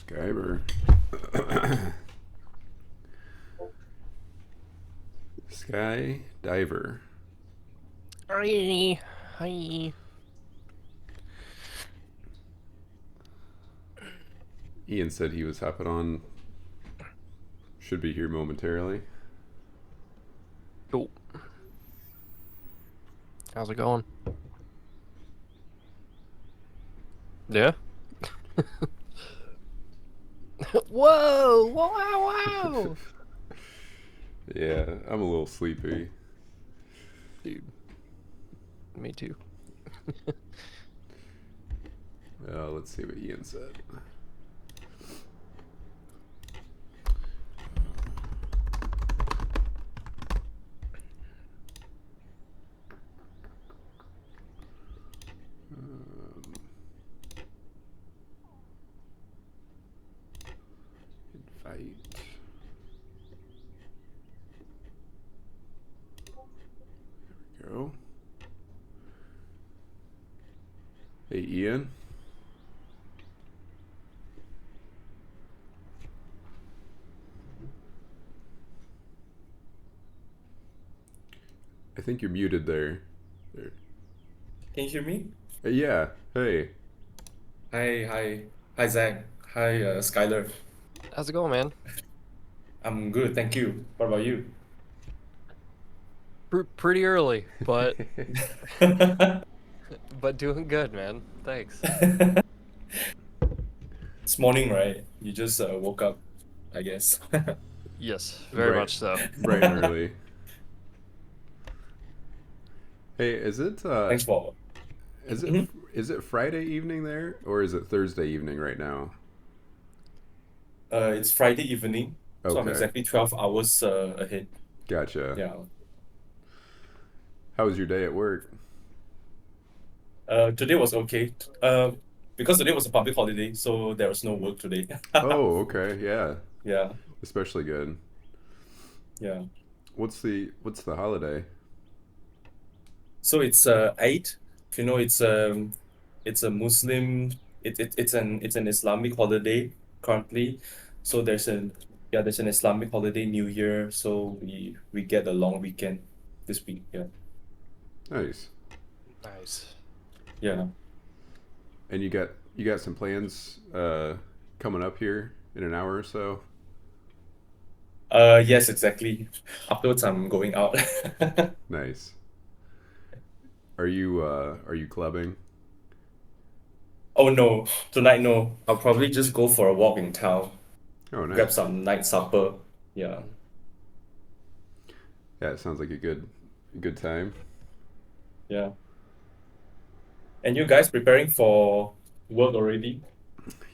Skyber. Sky Diver. Hi. Hi. Ian said he was hopping on. Should be here momentarily. Cool. How's it going? Yeah. Whoa! Wow! Wow! Yeah, I'm a little sleepy. Dude, me too. Let's see what Ian said. Invite. There we go. Hey, Ian. I think you're muted there. There. Can you hear me? Yeah. Hey. Hi, Zach. Hi, Skylar. How's it going, man? I'm good, thank you. What about you? Pretty early, but doing good, man. Thanks. It's morning, right? You just woke up, I guess. Yes, very much so. Bright and early. Hey, is it Thanks for. is it Mhm. is it Friday evening there or is it Thursday evening right now? It's Friday evening, so I'm Okay. exactly 12 hours ahead. Gotcha. Yeah. How was your day at work? Today was okay. Because today was a public holiday, so there was no work today. Oh, okay. Yeah. Yeah, Especially good. yeah. What's the holiday? So it's Eid. If you know, it's a Muslim. It's an Islamic holiday currently. So there's an Islamic holiday New Year. So we get a long weekend this week. Yeah, Nice. Nice. yeah. And you got some plans coming up here in an hour or so? Yes, exactly. Afterwards, I'm going out. Nice. Are you clubbing? Oh no, tonight no. I'll probably just go for a walk in town, Oh, grab nice. some night supper. Yeah, Yeah, it sounds like a good time. yeah. And you guys preparing for work already?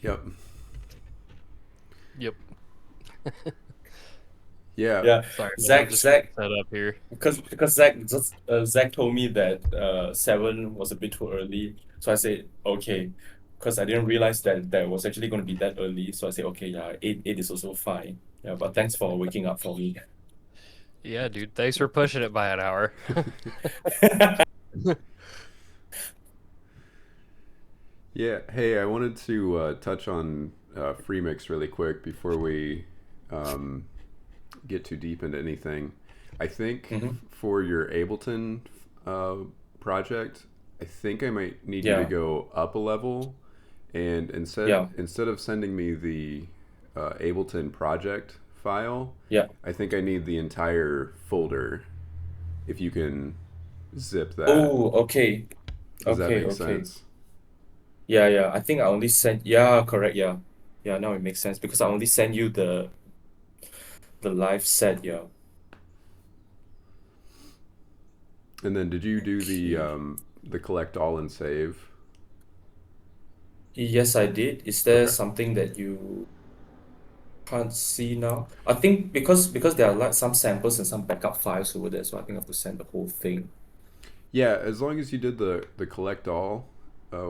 Yep. Yep. Yeah. Yeah, Sorry, man. I'm Zach, just getting Zach, set up here. because Zach told me that 7 was a bit too early, so I said okay, because I didn't realize that was actually going to be that early, so I said okay, yeah, eight is also fine. Yeah, but thanks for waking up for me. Yeah, dude. Thanks for pushing it by an hour. Yeah. Hey, I wanted to touch on Freemix really quick before we um, get too deep into anything. I think Hmm. for your Ableton uh, project, I think I might need you to Yeah, go up a level, and instead yeah, instead of sending me the Ableton project file, yeah. I think I need the entire folder. If you can zip that, Oh, okay, does that make okay. sense? Yeah, yeah. I think I only sent. Yeah, correct. Yeah, yeah. Now it makes sense because I only sent you the live set. Yeah. And then did you do Okay. the collect all and save? Yes, I did. Is there Okay. something that you can't see now? I think because there are like some samples and some backup files over there, so I think I have to send the whole thing. Yeah, as long as you did the collect all,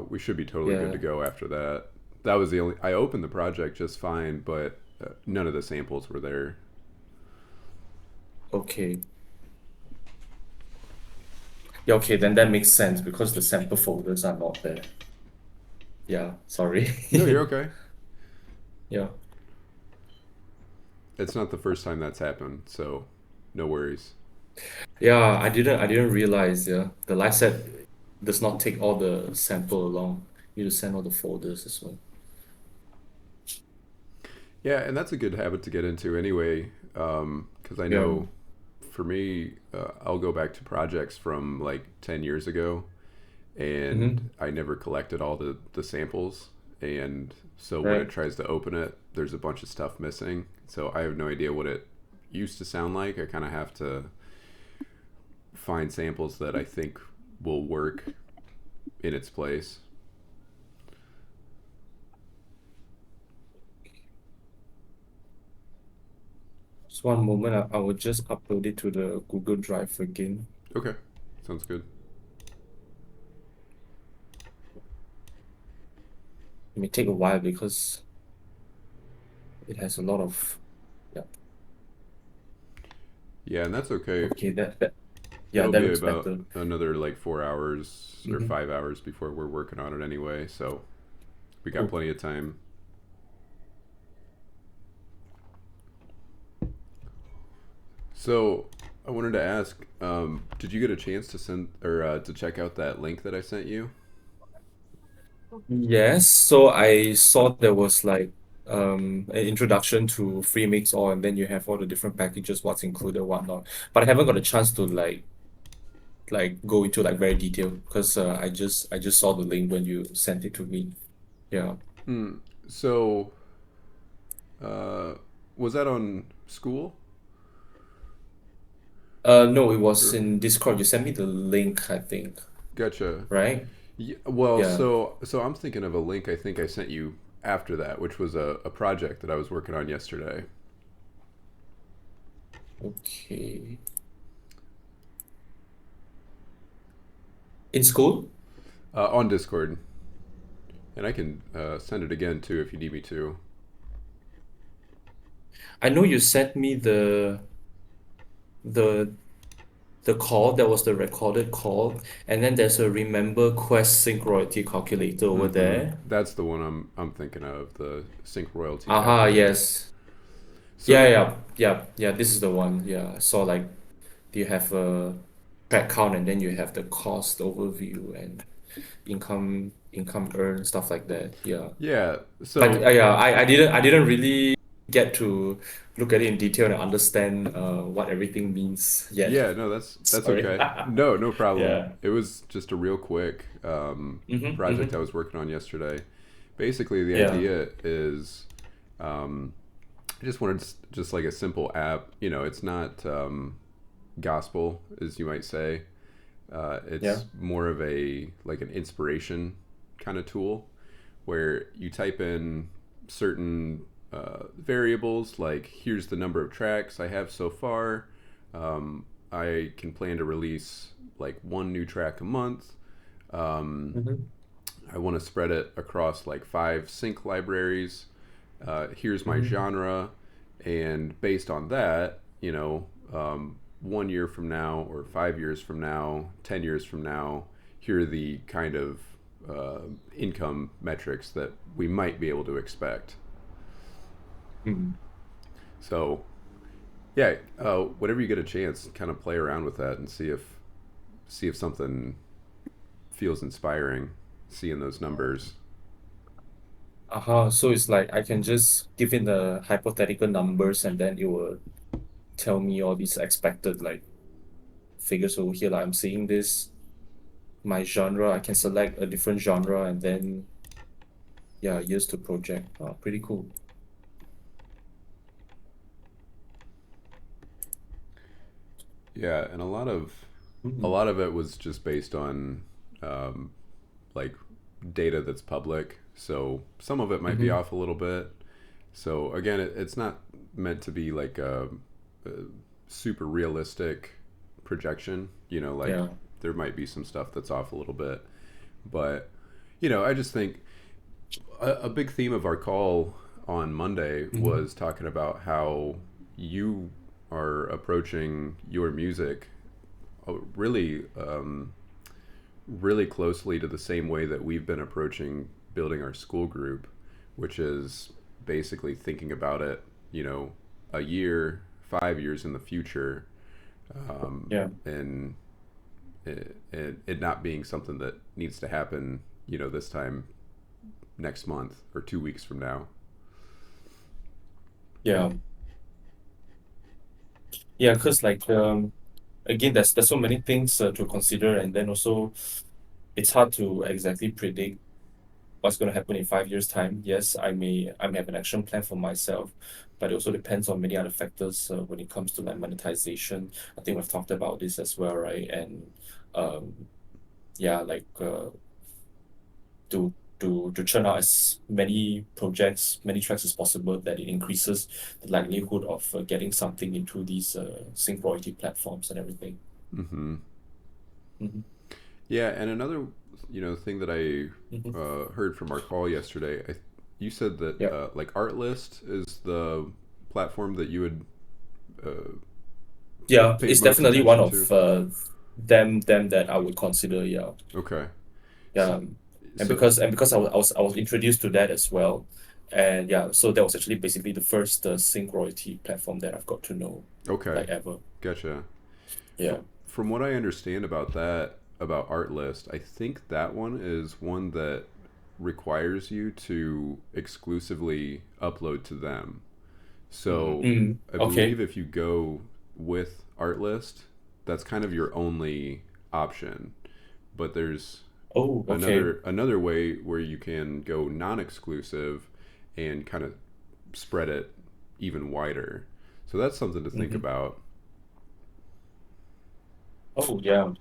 we should be totally good to Yeah. go after that. That was the only. I opened the project just fine, but none of the samples were there. Okay. Yeah, okay, then that makes sense because the sample folders are not there. Yeah, No, you're sorry. okay. Yeah. It's not the first time that's happened, so no worries. Yeah, I didn't realize, yeah. The live set does not take all the sample along. You just send all the folders as well. Yeah, and that's a good habit to get into anyway, because I Yeah. know for me, I'll go back to projects from like 10 years ago, and Mm-hmm. I never collected all the samples. And so when it Right. tries to open it, there's a bunch of stuff missing. So I have no idea what it used to sound like. I kind of have to find samples that I think will work in its place. Just one moment, I will just upload it to the Google Drive again. Okay, sounds good. It may take a while because it has a lot of, yeah. Yeah, and that's okay. Okay, that yeah, It'll that be looks about better. another like 4 hours or Mm-hmm. 5 hours before we're working on it anyway, so we got Cool. plenty of time. So I wanted to ask, did you get a chance to send or to check out that link that I sent you? Yes, so I saw there was like an introduction to free mix all, and then you have all the different packages, what's included, whatnot. But I haven't got a chance to like go into like very detail because I just saw the link when you sent it to me. Yeah. Hmm. So uh, was that on school? No, it was Or in Discord. You sent me the link, I think, gotcha. right? Yeah, well, Yeah. so I'm thinking of a link I think I sent you after that, which was a project that I was working on yesterday Okay. In school? on Discord, and I can send it again too if you need me to. I know you sent me the the call, that was the recorded call, and then there's a remember quest sync royalty calculator over Mm-hmm. there. That's the one I'm thinking of, the sync royalty Aha, calculator. yes. Yeah, So yeah, yeah, yeah. This is the one. Yeah, I saw like you have a track count and then you have the cost overview and income earned stuff like that. Yeah. yeah, But so yeah, I didn't really get to look at it in detail and understand what everything means yet. yeah, no, that's Sorry. okay. No, no problem. Yeah. It was just a real quick Mm-hmm, project I mm-hmm. was working on yesterday. Basically, the Yeah. idea is um, I just wanted just like a simple app. You know, it's not gospel, as you might say. Yeah. It's more of a like an inspiration kind of tool where you type in certain variables, like here's the number of tracks I have so far. Um, I can plan to release like one new track a month. Um, Mm-hmm. I want to spread it across like 5 sync libraries. Here's my Mm-hmm. genre, and based on that, 1 year from now, or 5 years from now, 10 years from now, here are the kind of income metrics that we might be able to expect. Mm-hmm. So, yeah, whenever you get a chance, kind of play around with that and see if something feels inspiring, seeing those numbers. So it's like I can just give in the hypothetical numbers and then it will tell me all these expected like figures over here. Like I'm seeing this, my genre, I can select a different genre and then yeah, use to project. Pretty cool. Yeah, and a Mm-hmm. lot of it was just based on um, like data that's public. So some of it might be Mm-hmm. off a little bit. So again, it's not meant to be like a super realistic projection. Like Yeah. there might be some stuff that's off a little bit, but I just think a big theme of our call on Monday Mm-hmm. was talking about how you are approaching your music really, really closely to the same way that we've been approaching building our school group, which is basically thinking about it, a year, 5 years in the future, Yeah. and it not being something that needs to happen, this time next month or 2 weeks from now. Yeah. Yeah, because like again, there's so many things to consider, and then also it's hard to exactly predict what's going to happen in 5 years' time. Yes, I may have an action plan for myself, but it also depends on many other factors when it comes to like monetization. I think we've talked about this as well, right? And um, yeah, like to to churn out as many projects, many tracks as possible, that it increases the likelihood of getting something into these sync royalty platforms and everything. Mm-hmm. Hmm. Yeah, and another, thing that I Hmm. heard from our call yesterday, you said that Yeah. like Artlist is the platform that you would uh, Yeah, pay it's most definitely one attention of to. them that I would consider. Yeah. Okay. Yeah, So, and so because I was introduced to that as well, and yeah, so that was actually basically the first sync royalty platform that I've got to know, okay, like ever. gotcha. Yeah. From what I understand about Artlist, I think that one is one that requires you to exclusively upload to them. So Mm, I okay. believe if you go with Artlist, that's kind of your only option. But there's Oh, okay. another way where you can go non-exclusive and kind of spread it even wider. So that's something to think Hmm. about. Oh, yeah.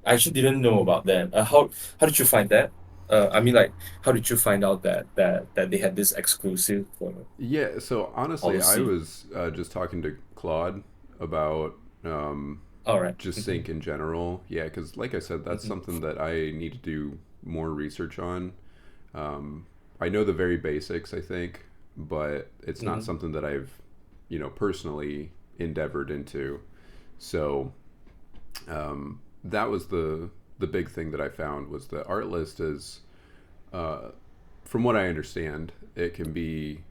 I actually didn't know about that. How did you find that? I mean, like, how did you find out that they had this exclusive Yeah, so honestly, I policy? was just talking to Claude about um, All right. just Mm-hmm. sync in general. Yeah, because like I said, that's Mm-hmm. something that I need to do more research on. Um, I know the very basics, I think, but it's not Mm-hmm. something that I've, personally endeavored into. So that was the big thing that I found was the art list is, uh, from what I understand, it can be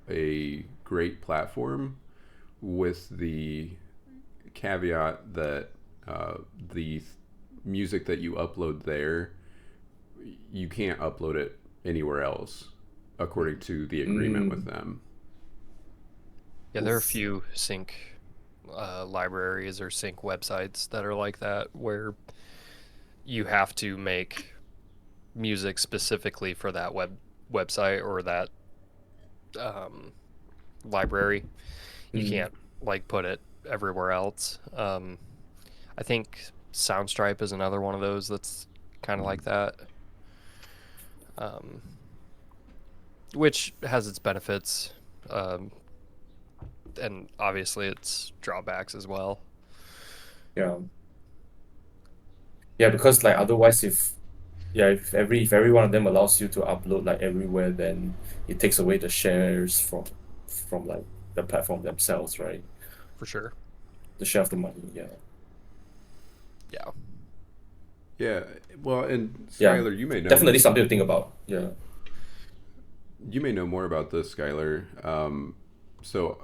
a great platform with the caveat that the music that you upload there, you can't upload it anywhere else, according to the agreement with Mm. them. Yeah, there are a Oof. few sync libraries or sync websites that are like that, where you have to make music specifically for that website or that um, library. You Mm. can't like put it everywhere else. I think Soundstripe is another one of those that's kind of like that, um, which has its benefits, um, and obviously its drawbacks as well. Yeah. Yeah, because like otherwise, if every one of them allows you to upload like everywhere, then it takes away the shares from like the platform themselves, right? For sure. The share of the money. Yeah. Yeah. Yeah, well, and Yeah. Skylar, Definitely something to think about. Yeah. you may know more about this, Skylar. So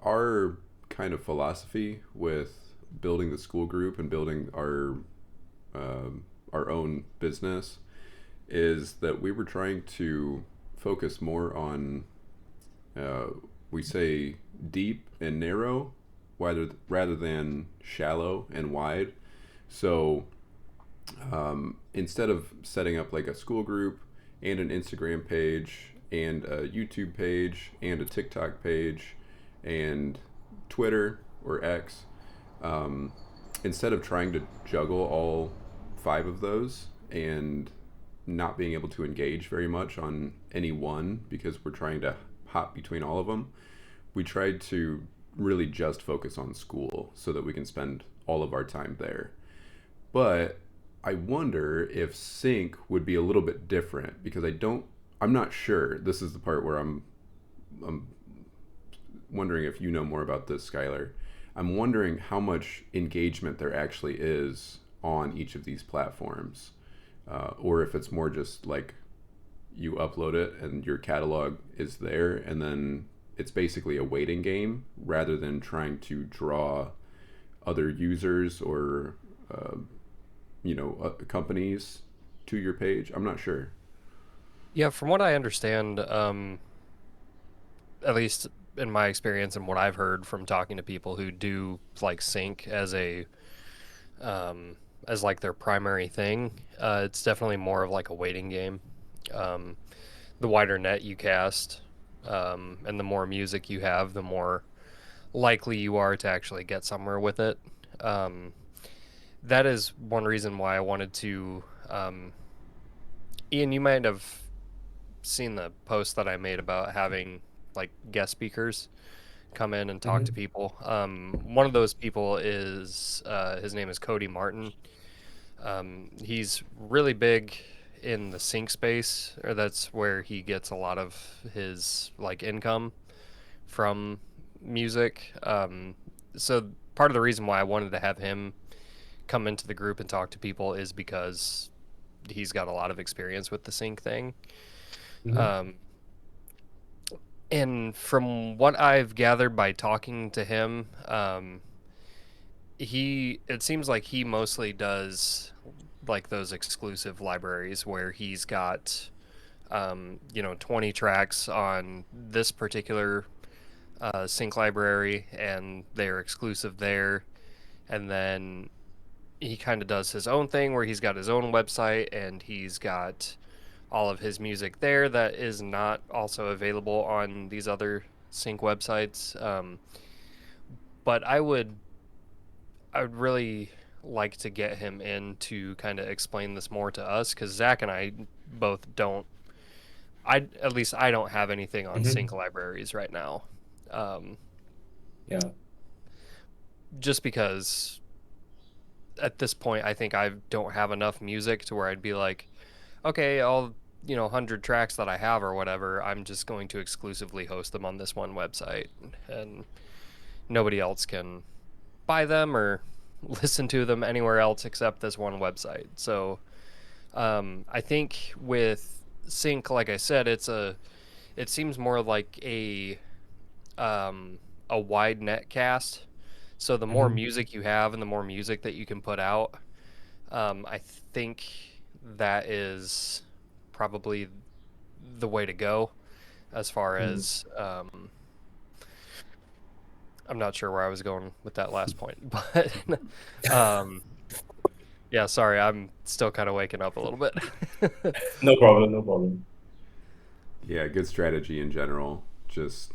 our kind of philosophy with building the school group and building our own business is that we were trying to focus more on, uh, we say, deep and narrow rather than shallow and wide. So instead of setting up like a school group and an Instagram page and a YouTube page and a TikTok page and Twitter or X, um, instead of trying to juggle all five of those and not being able to engage very much on any one because we're trying to hop between all of them, we tried to really just focus on school so that we can spend all of our time there. But I wonder if sync would be a little bit different because I'm not sure. This is the part where I'm wondering if you know more about this, Skylar. I'm wondering how much engagement there actually is on each of these platforms, or if it's more just like you upload it and your catalog is there, and then it's basically a waiting game rather than trying to draw other users or companies to your page. I'm not sure. Yeah, from what I understand, at least in my experience and what I've heard from talking to people who do like sync as like their primary thing, it's definitely more of like a waiting game. Um, the wider net you cast, and the more music you have, the more likely you are to actually get somewhere with it. Um, that is one reason why I wanted to. Ian, you might have seen the post that I made about having like guest speakers come in and talk to Mm-hmm. people. One of those people is his name is Cody Martin. He's really big in the sync space, or that's where he gets a lot of his like income from music. So part of the reason why I wanted to have him come into the group and talk to people is because he's got a lot of experience with the sync thing. Mm-hmm. Um, and from what I've gathered by talking to him, it seems like he mostly does like those exclusive libraries where he's got 20 tracks on this particular sync library, and they're exclusive there. And then he kind of does his own thing where he's got his own website and he's got all of his music there that is not also available on these other sync websites. But I would really like to get him in to kind of explain this more to us, because Zach and I both don't. At least I don't have anything on Mm-hmm. sync libraries right now, um, Yeah. just because at this point I think I don't have enough music to where I'd be like, okay, all 100 tracks that I have or whatever, I'm just going to exclusively host them on this one website, and nobody else can buy them or listen to them anywhere else except this one website. So I think with sync, like I said, it seems more like a wide net cast. So the more Mm-hmm. music you have and the more music that you can put out, I think that is probably the way to go as far Mm-hmm. as I'm not sure where I was going with that last point, but um, yeah, sorry, I'm still kind of waking up a little bit. No problem. No problem. Yeah, good strategy in general. Just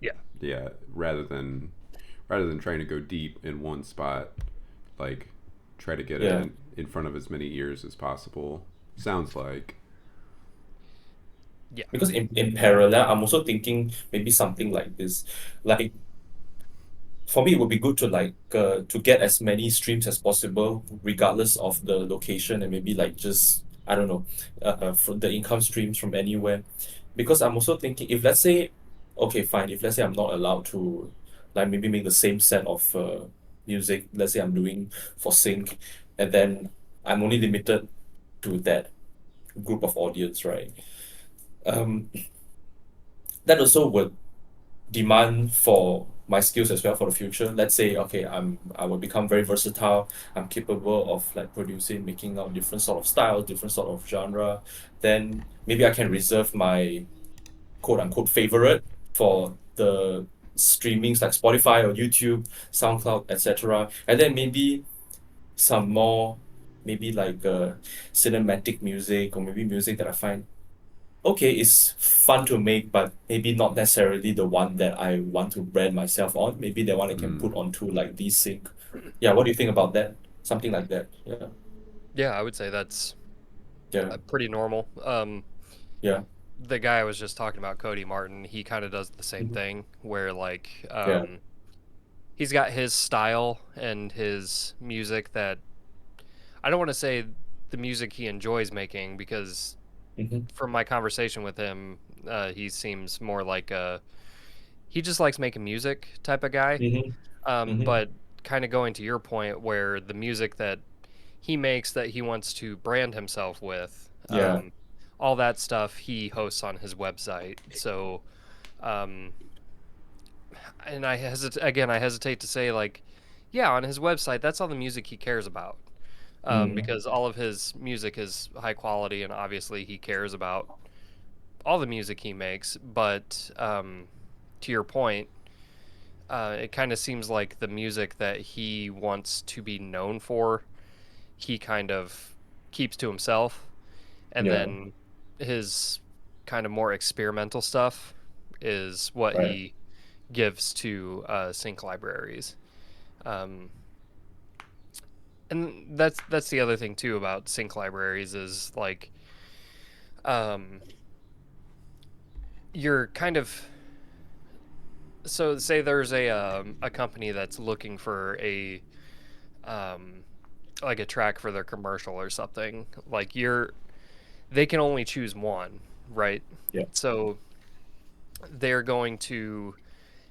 Yeah, yeah, rather than trying to go deep in one spot, like try to get it Yeah. in front of as many ears as possible. Sounds like. yeah, Because in parallel, I'm also thinking maybe something like this. Like for me, it would be good to to get as many streams as possible, regardless of the location, and maybe like just I don't know, from the income streams from anywhere. Because I'm also thinking if let's say, okay, fine, if let's say I'm not allowed to like maybe make the same set of music, let's say I'm doing for sync, and then I'm only limited to that group of audience, right? Um, that also would demand for my skills as well for the future. Let's say, okay, I will become very versatile. I'm capable of like producing, making out different sort of styles, different sort of genre. Then maybe I can reserve my quote unquote favorite for the streamings like Spotify or YouTube, SoundCloud, etc. And then maybe some more, maybe like cinematic music or maybe music that I find okay, it's fun to make, but maybe not necessarily the one that I want to brand myself on. Maybe the one I can put Mm, onto like Desync. Yeah, what do you think about that? Something like that. Yeah, yeah. I would say that's yeah, pretty normal. yeah, The guy I was just talking about, Cody Martin, he kind of does the same mhm, thing where like yeah, he's got his style and his music that I don't want to say the music he enjoys making, because hmm, from my conversation with him, he seems more like he just likes making music type of guy. hmm, hmm, But kind of going to your point, where the music that he makes that he wants to brand himself with, yeah, all that stuff he hosts on his website. So, and I hesitate to say like, yeah, on his website, that's all the music he cares about. Because all of his music is high quality, and obviously he cares about all the music he makes. But to your point, it kind of seems like the music that he wants to be known for, he kind of keeps to himself, and Yeah. then his kind of more experimental stuff is what Right. he gives to sync libraries. Um, and that's the other thing too about sync libraries is like you're kind of, so say there's a company that's looking for a like a track for their commercial or something, like they can only choose one, right? Yeah. So they're going to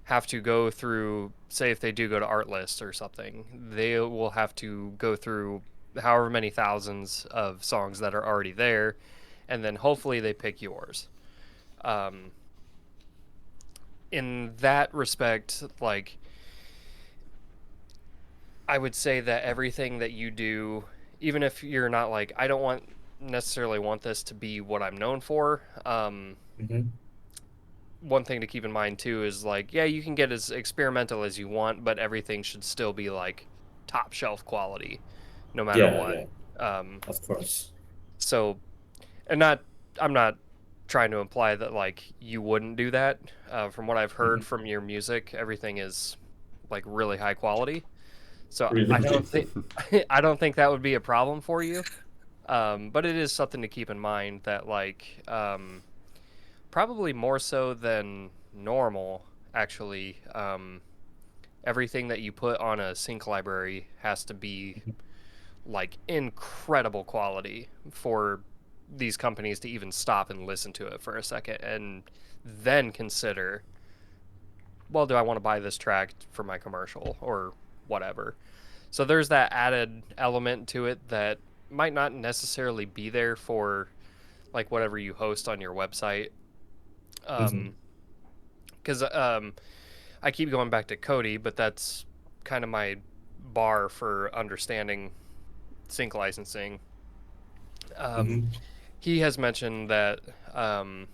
have to go through, say if they do go to Artlist or something, they will have to go through however many thousands of songs that are already there, and then hopefully they pick yours. Um, in that respect, like I would say that everything that you do, even if you're not like, I don't want necessarily want this to be what I'm known for. Mm-hmm. One thing to keep in mind too is like, yeah, you can get as experimental as you want, but everything should still be like top shelf quality, no matter Yeah, what. yeah, of course. So, and not, I'm not trying to imply that like you wouldn't do that. From what I've heard Mm-hmm. from your music, everything is like really high quality. So I Really? don't think I don't think that would be a problem for you. But it is something to keep in mind that like probably more so than normal, actually. Everything that you put on a sync library has to be like incredible quality for these companies to even stop and listen to it for a second and then consider, well, do I want to buy this track for my commercial or whatever? So there's that added element to it that might not necessarily be there for like whatever you host on your website. Mm-hmm. Because I keep going back to Cody, but that's kind of my bar for understanding sync licensing. Um, Mm-hmm. he has mentioned that um,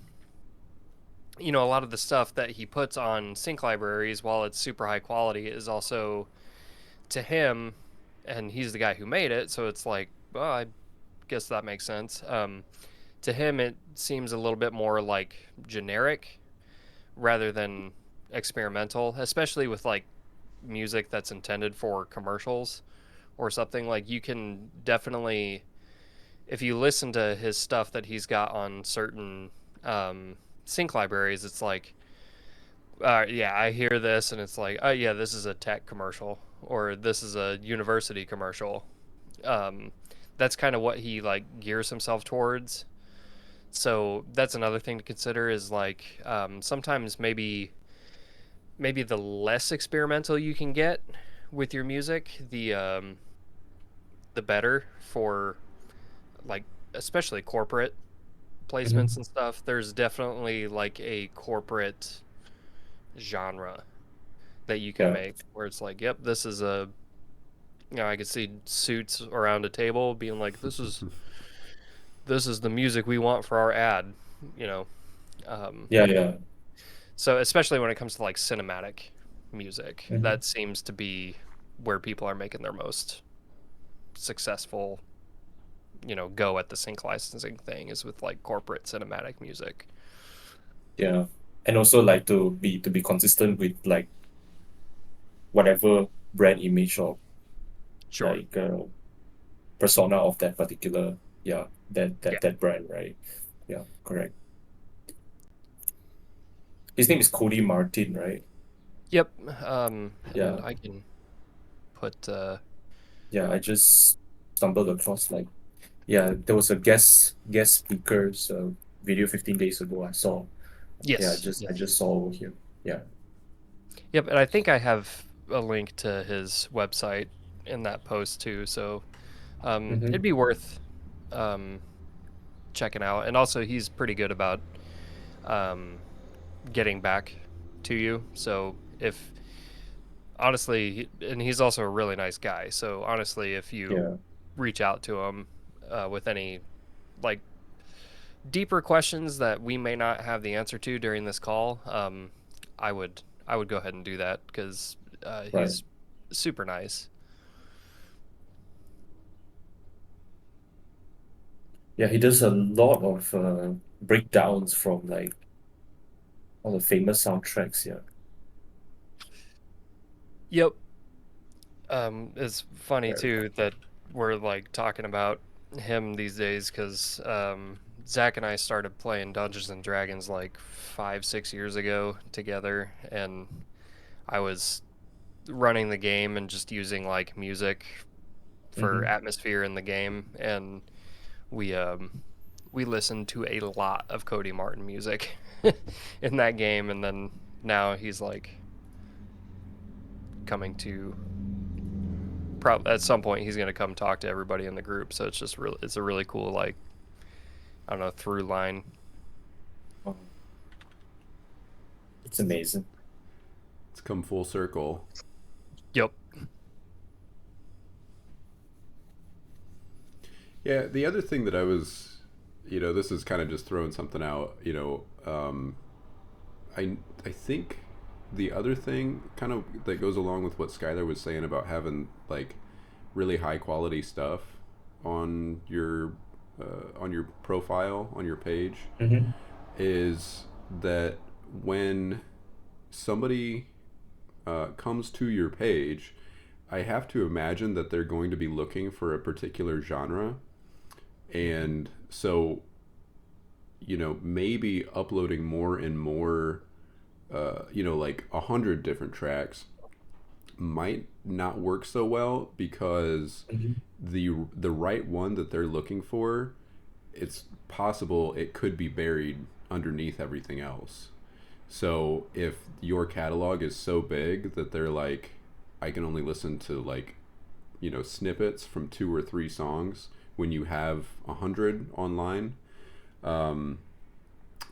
a lot of the stuff that he puts on sync libraries, while it's super high quality, is also to him, and he's the guy who made it, so it's like, well, I guess that makes sense. To him, it seems a little bit more like generic rather than experimental, especially with like music that's intended for commercials or something. Like you can definitely, if you listen to his stuff that he's got on certain sync libraries, it's like, yeah, I hear this and it's like, oh yeah, this is a tech commercial or this is a university commercial. Um, that's kind of what he like gears himself towards. So that's another thing to consider is like sometimes maybe the less experimental you can get with your music, the better for like especially corporate placements Mm-hmm. and stuff. There's definitely like a corporate genre that you can Yeah. make where it's like, yep, this is a, I could see suits around a table being like, this is the music we want for our ad, you know. Um, Yeah, yeah. so especially when it comes to like cinematic music, Mm-hmm. that seems to be where people are making their most successful, go at the sync licensing thing is with like corporate cinematic music. Yeah. And also like to be consistent with like whatever brand image or Sure. like persona of that particular, yeah, that Yeah. that that brand, right? Yeah, correct. His name is Cody Martin, right? Yep. And Yeah. I can put Yeah, I just stumbled across like, yeah, there was a guest speaker's video 15 days ago I saw. Yeah, I yes. just I Yes. just saw over here. Yeah. Yep, and I think I have a link to his website in that post too. So it'd Mm-hmm. be worth um, checking out. And also, he's pretty good about getting back to you. So if honestly, and he's also a really nice guy. So honestly, if you Yeah. reach out to him with any like deeper questions that we may not have the answer to during this call, I would go ahead and do that because Right. he's super nice. Yeah, he does a lot of breakdowns from like all the famous soundtracks. Yeah. Yep. It's funny Very too that we're like talking about him these days because Zach and I started playing Dungeons and Dragons like 5-6 years ago together, and I was running the game and just using like music for hmm atmosphere in the game, and we listened to a lot of Cody Martin music in that game, and then now he's like coming to at some point he's going to come talk to everybody in the group, so it's just really it's a really cool like I don't know through line. It's amazing. It's come full circle. Yep. Yeah, the other thing that I was, this is kind of just throwing something out. I think the other thing kind of that goes along with what Skylar was saying about having like really high quality stuff on your profile on your page hmm is that when somebody comes to your page, I have to imagine that they're going to be looking for a particular genre. And so, maybe uploading more and more, like 100 different tracks might not work so well because hmm the right one that they're looking for, it's possible it could be buried underneath everything else. So if your catalog is so big that they're like, I can only listen to like, snippets from 2 or 3 songs when you have 100 online, um,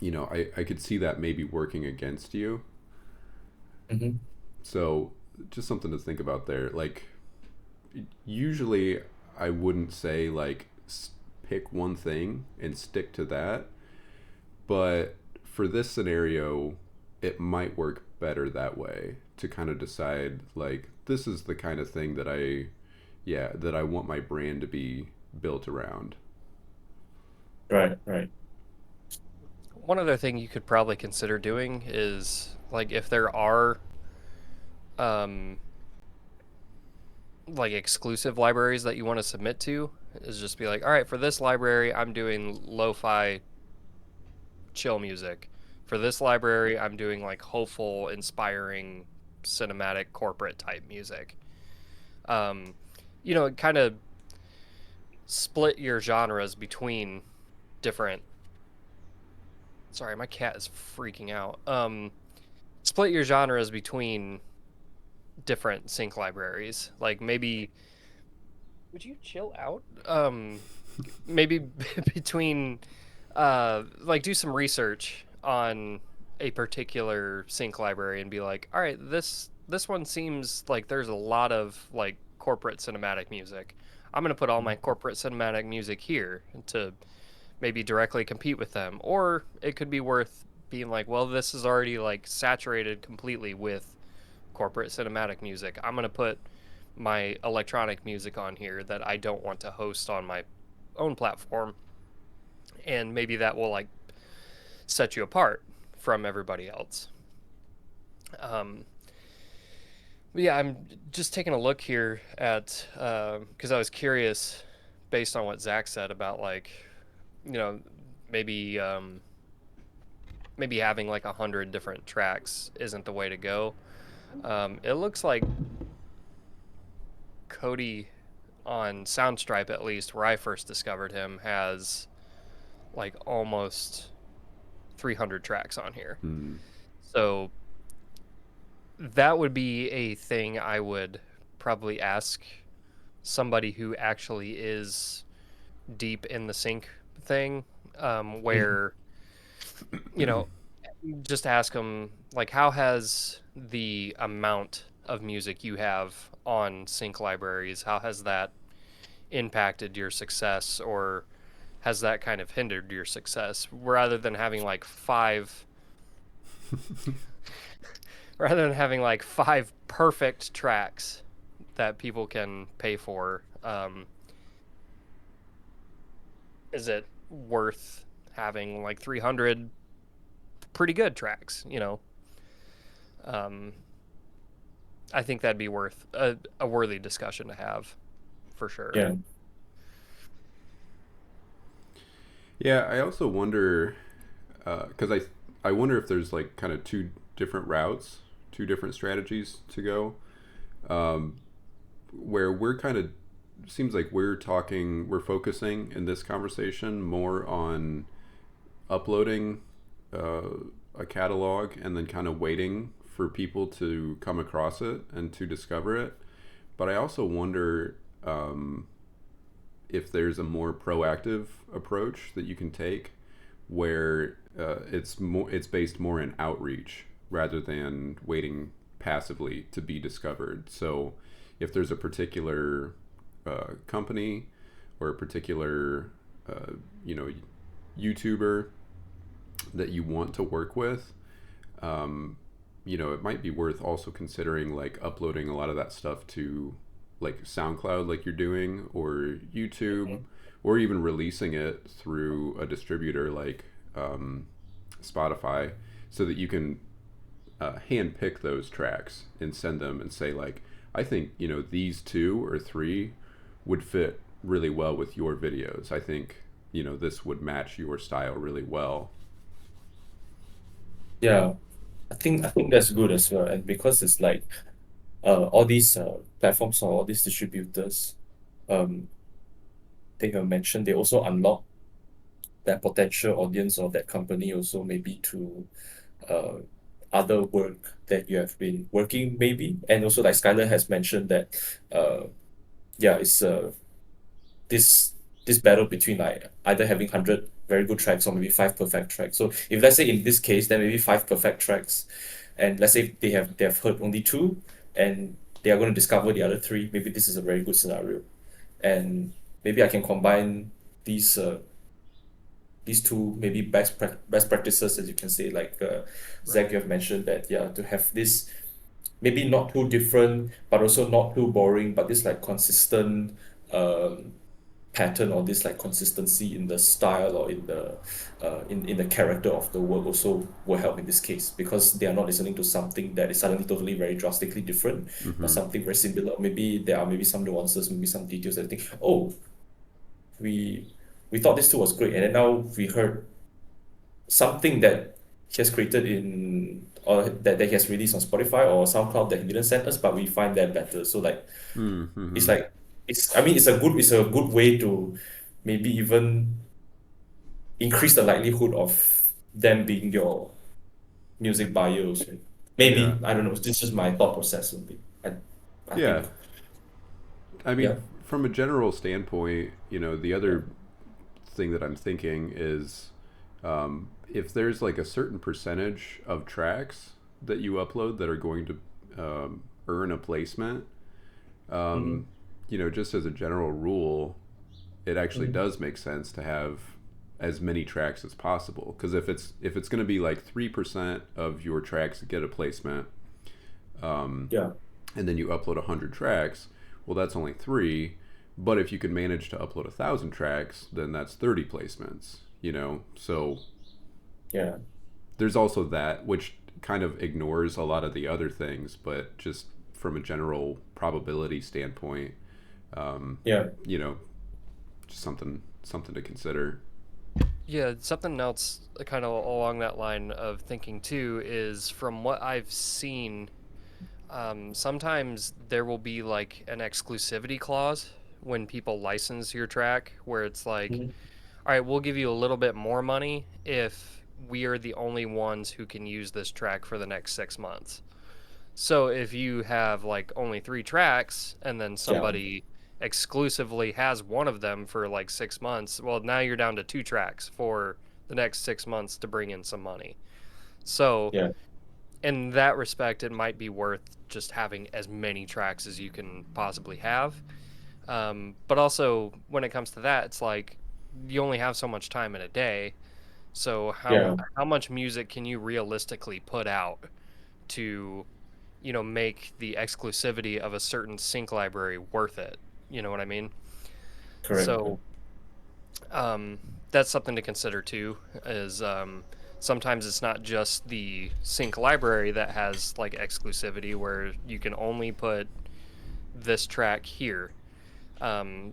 I could see that maybe working against you. hmm So just something to think about there. Like, usually I wouldn't say like pick one thing and stick to that, but for this scenario, it might work better that way to kind of decide like this is the kind of thing that I want my brand to be built around. Right. Right. One other thing you could probably consider doing is like if there are um like exclusive libraries that you want to submit to, is just be like, all right, for this library I'm doing lo-fi chill music. For this library I'm doing like hopeful, inspiring, cinematic, corporate type music. um kind of split your genres between different. Sorry, my cat is freaking out. Split your genres between different sync libraries. Like maybe would you chill out? Maybe between like do some research on a particular sync library and be like, all right, this one seems like there's a lot of like corporate cinematic music. I'm gonna put all my corporate cinematic music here to maybe directly compete with them. Or it could be worth being like, well, this is already like saturated completely with corporate cinematic music. I'm going to put my electronic music on here that I don't want to host on my own platform. And maybe that will like set you apart from everybody else. Um, yeah, I'm just taking a look here at, because I was curious based on what Zach said about like, you know, maybe maybe having like 100 different tracks isn't the way to go. It looks like Cody on Soundstripe, at least where I first discovered him, has like almost 300 tracks on here. Hmm. So that would be a thing I would probably ask somebody who actually is deep in the sync thing where you know, just ask them like, how has the amount of music you have on sync libraries, how has that impacted your success, or has that kind of hindered your success, rather than having like five perfect tracks that people can pay for. Is it worth having like 300 pretty good tracks, I think that'd be worth a worthy discussion to have, for sure. Yeah. Yeah, I also wonder because I wonder if there's like kind of two different routes, two different strategies to go. Um, where we're kind of seems like we're focusing in this conversation more on uploading uh, a catalog and then kind of waiting for people to come across it and to discover it. But I also wonder if there's a more proactive approach that you can take where it's based more in outreach rather than waiting passively to be discovered. So if there's a particular company or a particular uh, you know YouTuber that you want to work with, um, it might be worth also considering like uploading a lot of that stuff to like SoundCloud, like you're doing, or YouTube, Mhm. or even releasing it through a distributor like Spotify, so that you can hand pick those tracks and send them and say like, I think these two or three would fit really well with your videos. I think this would match your style really well. Yeah. I think that's good as well. And because it's like all these platforms or all these distributors, um, they have mentioned they also unlock that potential audience of that company also maybe to uh, other work that you have been working maybe. And also like Skylar has mentioned that uh, yeah, it's this this battle between like either having 100 very good tracks or maybe five perfect tracks. So if let's say in this case, then maybe five perfect tracks, and let's say they have heard only two, and they are going to discover the other three. Maybe this is a very good scenario, and maybe I can combine these these two maybe best practices, as you can say, like Zach, Right. you have mentioned that yeah, to have this maybe not too different but also not too boring, but this like consistent um pattern or this like consistency in the style or in the in the character of the work also will help in this case because they are not listening to something that is suddenly totally very drastically different, but Hmm. something very similar. Maybe there are maybe some nuances, maybe some details that I think, oh, we we thought this tool was great, and then now we heard something that he has created in or that he has released on Spotify or SoundCloud that he didn't send us, but we find that better. So like it's Hmm. like it's I mean it's a good way to maybe even increase the likelihood of them being your music buyers. Yeah. Maybe I don't know. This is just my thought process. Maybe I Yeah. think I yeah mean, from a general standpoint, the yeah other thing that I'm thinking is if there's like a certain percentage of tracks that you upload that are going to earn a placement, mm-hmm. um, just as a general rule, it actually Mm-hmm. does make sense to have as many tracks as possible. Because if it's going to be like 3% of your tracks that get a placement, um, Yeah and then you upload 100 tracks, well, that's only three. But if you can manage to upload 1,000 tracks, then that's 30 placements. So yeah there's also that, which kind of ignores a lot of the other things, but just from a general probability standpoint, um, yeah you know, just something to consider. Yeah, something else kind of along that line of thinking too is from what I've seen, sometimes there will be like an exclusivity clause when people license your track where it's like, mm-hmm. all right, we'll give you a little bit more money if we are the only ones who can use this track for the next 6 months. So if you have like only three tracks and then Yeah somebody exclusively has one of them for like 6 months, well, now you're down to 2 tracks for the next 6 months to bring in some money. So, Yeah. in that respect, it might be worth just having as many tracks as you can possibly have. But also, when it comes to that, it's like you only have so much time in a day. So Yeah. how much music can you realistically put out to, make the exclusivity of a certain sync library worth it? You know what I mean? Correct. So um, that's something to consider too. Is sometimes it's not just the sync library that has like exclusivity where you can only put this track here.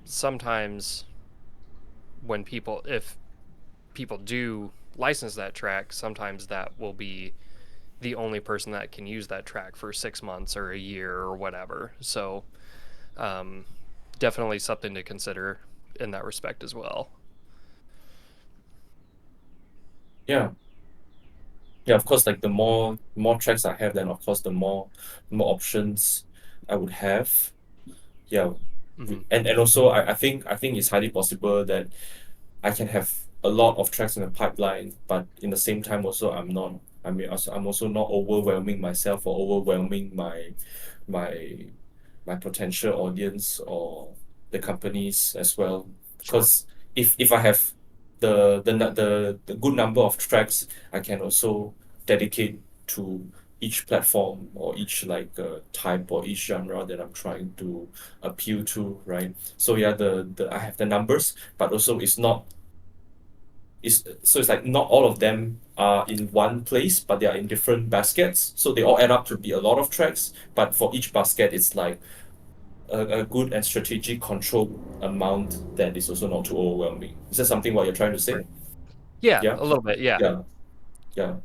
Sometimes when if people do license that track, sometimes that will be the only person that can use that track for 6 months or a year or whatever. So um, definitely something to consider in that respect as well. Yeah. Yeah, of course, like the more tracks I have, then of course the more options I would have. Yeah. Hmm. And also I think it's highly possible that I can have a lot of tracks in the pipeline, but in the same time also I'm also not overwhelming myself or overwhelming my my potential audience or the companies as well. Sure. Because if I have the good number of tracks, I can also dedicate to each platform or each like type or each genre that I'm trying to appeal to, right? So yeah, the I have the numbers, but also it's like not all of them are in one place, but they are in different baskets. So they all add up to be a lot of tracks, but for each basket, it's like a good and strategic controlled amount that is also not too overwhelming. Is that something what you're trying to say? Right. Yeah, Yeah, a little bit. Yeah. yeah, yeah.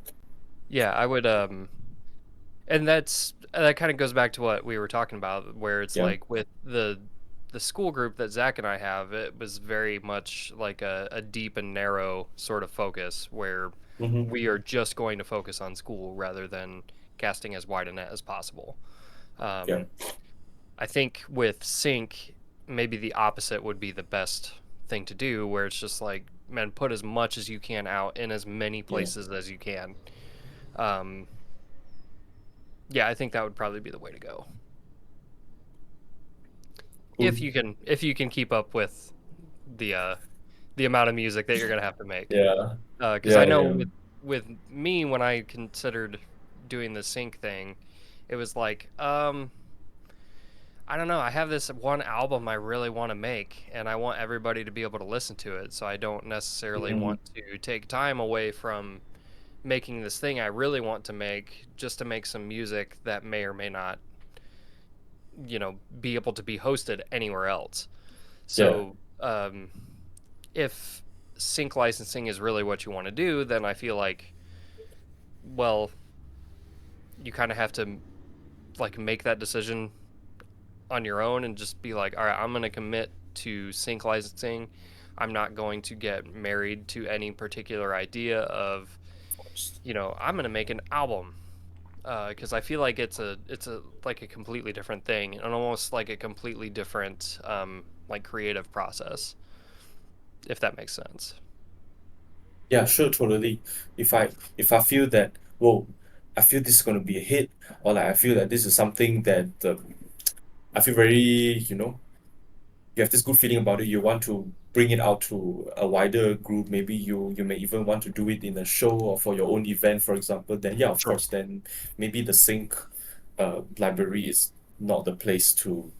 Yeah, I would and that kind of goes back to what we were talking about where it's Yeah. like with the school group that Zach and I have, it was very much like a deep and narrow sort of focus where Mm-hmm. we are just going to focus on school rather than casting as wide a net as possible. Yeah. Um, I think with sync, maybe the opposite would be the best thing to do, where it's just like, man, put as much as you can out in as many Yeah. places as you can. Um, yeah, I think that would probably be the way to go. Cool. If you can keep up with the amount of music that you're gonna have to make. Yeah. Because I Yeah. know Yeah. with me when I considered doing the sync thing, it was like, I don't know. I have this one album I really want to make, and I want everybody to be able to listen to it. So I don't necessarily Mm-hmm. want to take time away from making this thing I really want to make just to make some music that may or may not, be able to be hosted anywhere else. Yeah. So if sync licensing is really what you want to do, then I feel like, well, you kind of have to like make that decision on your own and just be like, all right, I'm going to commit to sync licensing. I'm not going to get married to any particular idea of, I'm going to make an album because I feel like it's a like a completely different thing and almost like a completely different like creative process, if that makes sense. Yeah, sure, totally. If I feel that, whoa, I feel this is gonna be a hit, or like I feel that this is something that I feel very, you have this good feeling about it. You want to bring it out to a wider group. Maybe you may even want to do it in a show or for your own event, for example. Then yeah, of Sure. course, then maybe the sync library is not the place to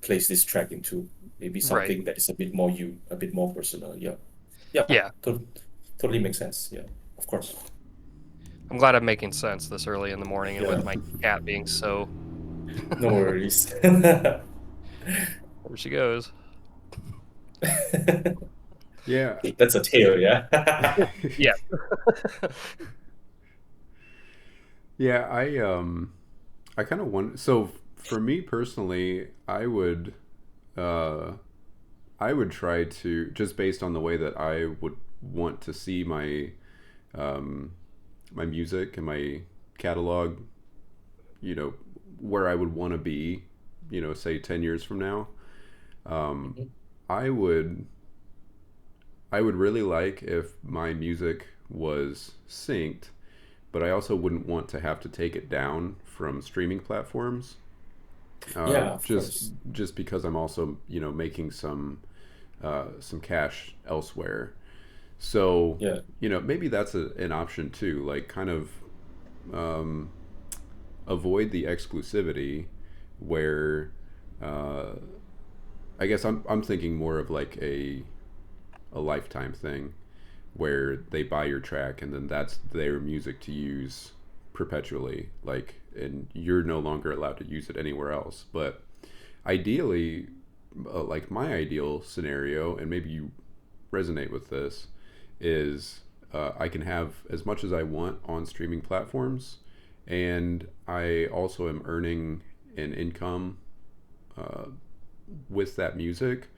place this track into. Maybe Right. something that is a bit more personal. Yeah, yeah, Yeah. totally makes sense. Yeah, of course. I'm glad I'm making sense this early in the morning and Yeah, with my cat being so. no worries. There she goes. Yeah. That's a tale, yeah. Yeah. Yeah, I kind of want, so for me personally, uh I would try to, just based on the way that I would want to see um my music and my catalog, you know, where I would want to be, say 10 years from now. Um, Mhm. I would I would really like if my music was synced, but I also wouldn't want to have to take it down from streaming platforms. Yeah, of Just course. just because I'm also making some cash elsewhere. So Yeah. maybe that's an option too. Like kind of um, avoid the exclusivity where uh, I guess I'm thinking more of like a lifetime thing where they buy your track and then that's their music to use perpetually, like, and you're no longer allowed to use it anywhere else. But ideally, like my ideal scenario, and maybe you resonate with this, is I can have as much as I want on streaming platforms, and I also am earning an income uh, with that music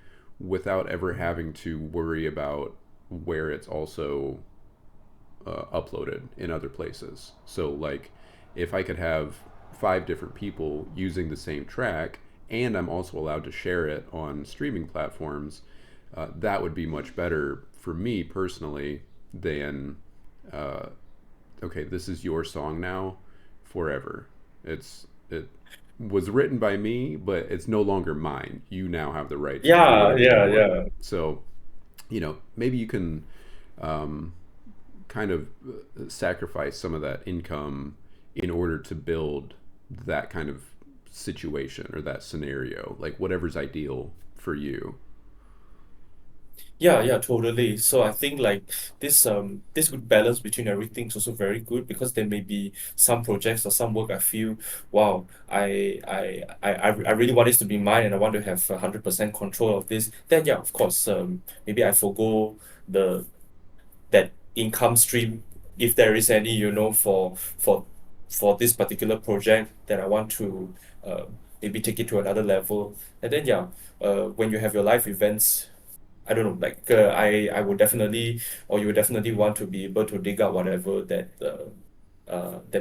without ever Mhm. having to worry about where it's also uploaded in other places. So, like, if I could have five different people using the same track and I'm also allowed to share it on streaming platforms, that would be much better for me personally than, uh, okay, this is your song now forever. It was written by me, but it's no longer mine. You now have the rights to do Yeah, whatever you yeah, want. yeah. So, maybe you can um, kind of sacrifice some of that income in order to build that kind of situation or that scenario, like whatever's ideal for you. Yeah, yeah, totally. So I think like this good balance between everything is also very good because there may be some projects or some work I feel, wow, I really want this to be mine and I want to have 100% control of this. Then yeah, of course, maybe I forgo the that income stream if there is any, for this particular project that I want to uh maybe take it to another level. And then yeah, when you have your life events, I don't know, like I would definitely, or you would definitely want to be able to dig out whatever that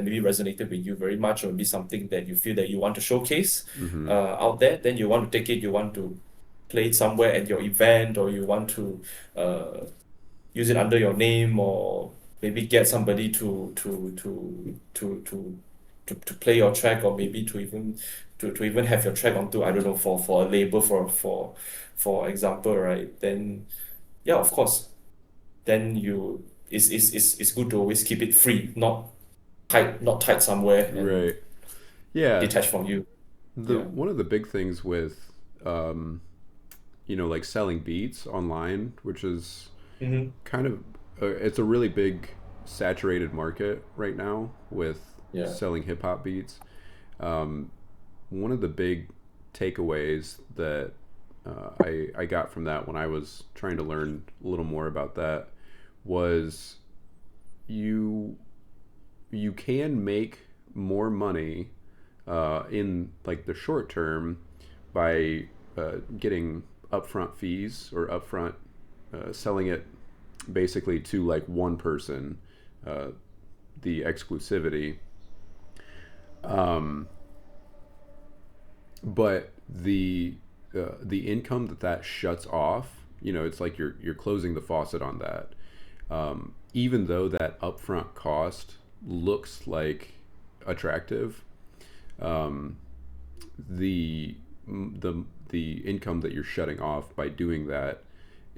maybe resonated with you very much, or maybe something that you feel that you want to showcase Mm-hmm. out there. Then you want to take it, you want to play it somewhere at your event, or you want to uh use it under your name, or maybe get somebody to play your track, or maybe to even have your track onto, I don't know, for a label, for example, right? Then yeah, of course, then you it's good to always keep it free, not tied somewhere and Right. Yeah. detached from you. The Yeah. one of the big things with like selling beats online, which is Mm-hmm. kind of it's a really big saturated market right now with Yeah. selling hip hop beats. Um, One of the big takeaways that I got from that when I was trying to learn a little more about that was you you can make more money in like the short term by getting upfront fees or upfront selling it basically to like one person, uh, the exclusivity. Um, but the income that shuts off, it's like you're closing the faucet on that. Even though that upfront cost looks like attractive, um, the the income that you're shutting off by doing that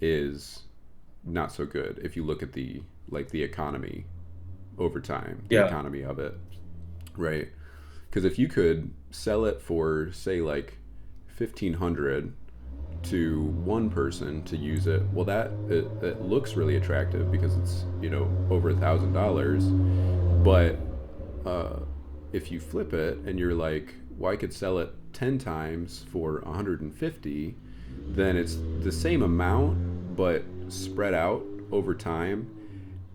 is not so good if you look at the economy over time, the Yeah. economy of it, right? Because if you could sell it for say like 1,500 to one person to use it, well, it looks really attractive because it's over $1,000. But uh, if you flip it and you're like, well, I could sell it 10 times for 150, then it's the same amount but spread out over time.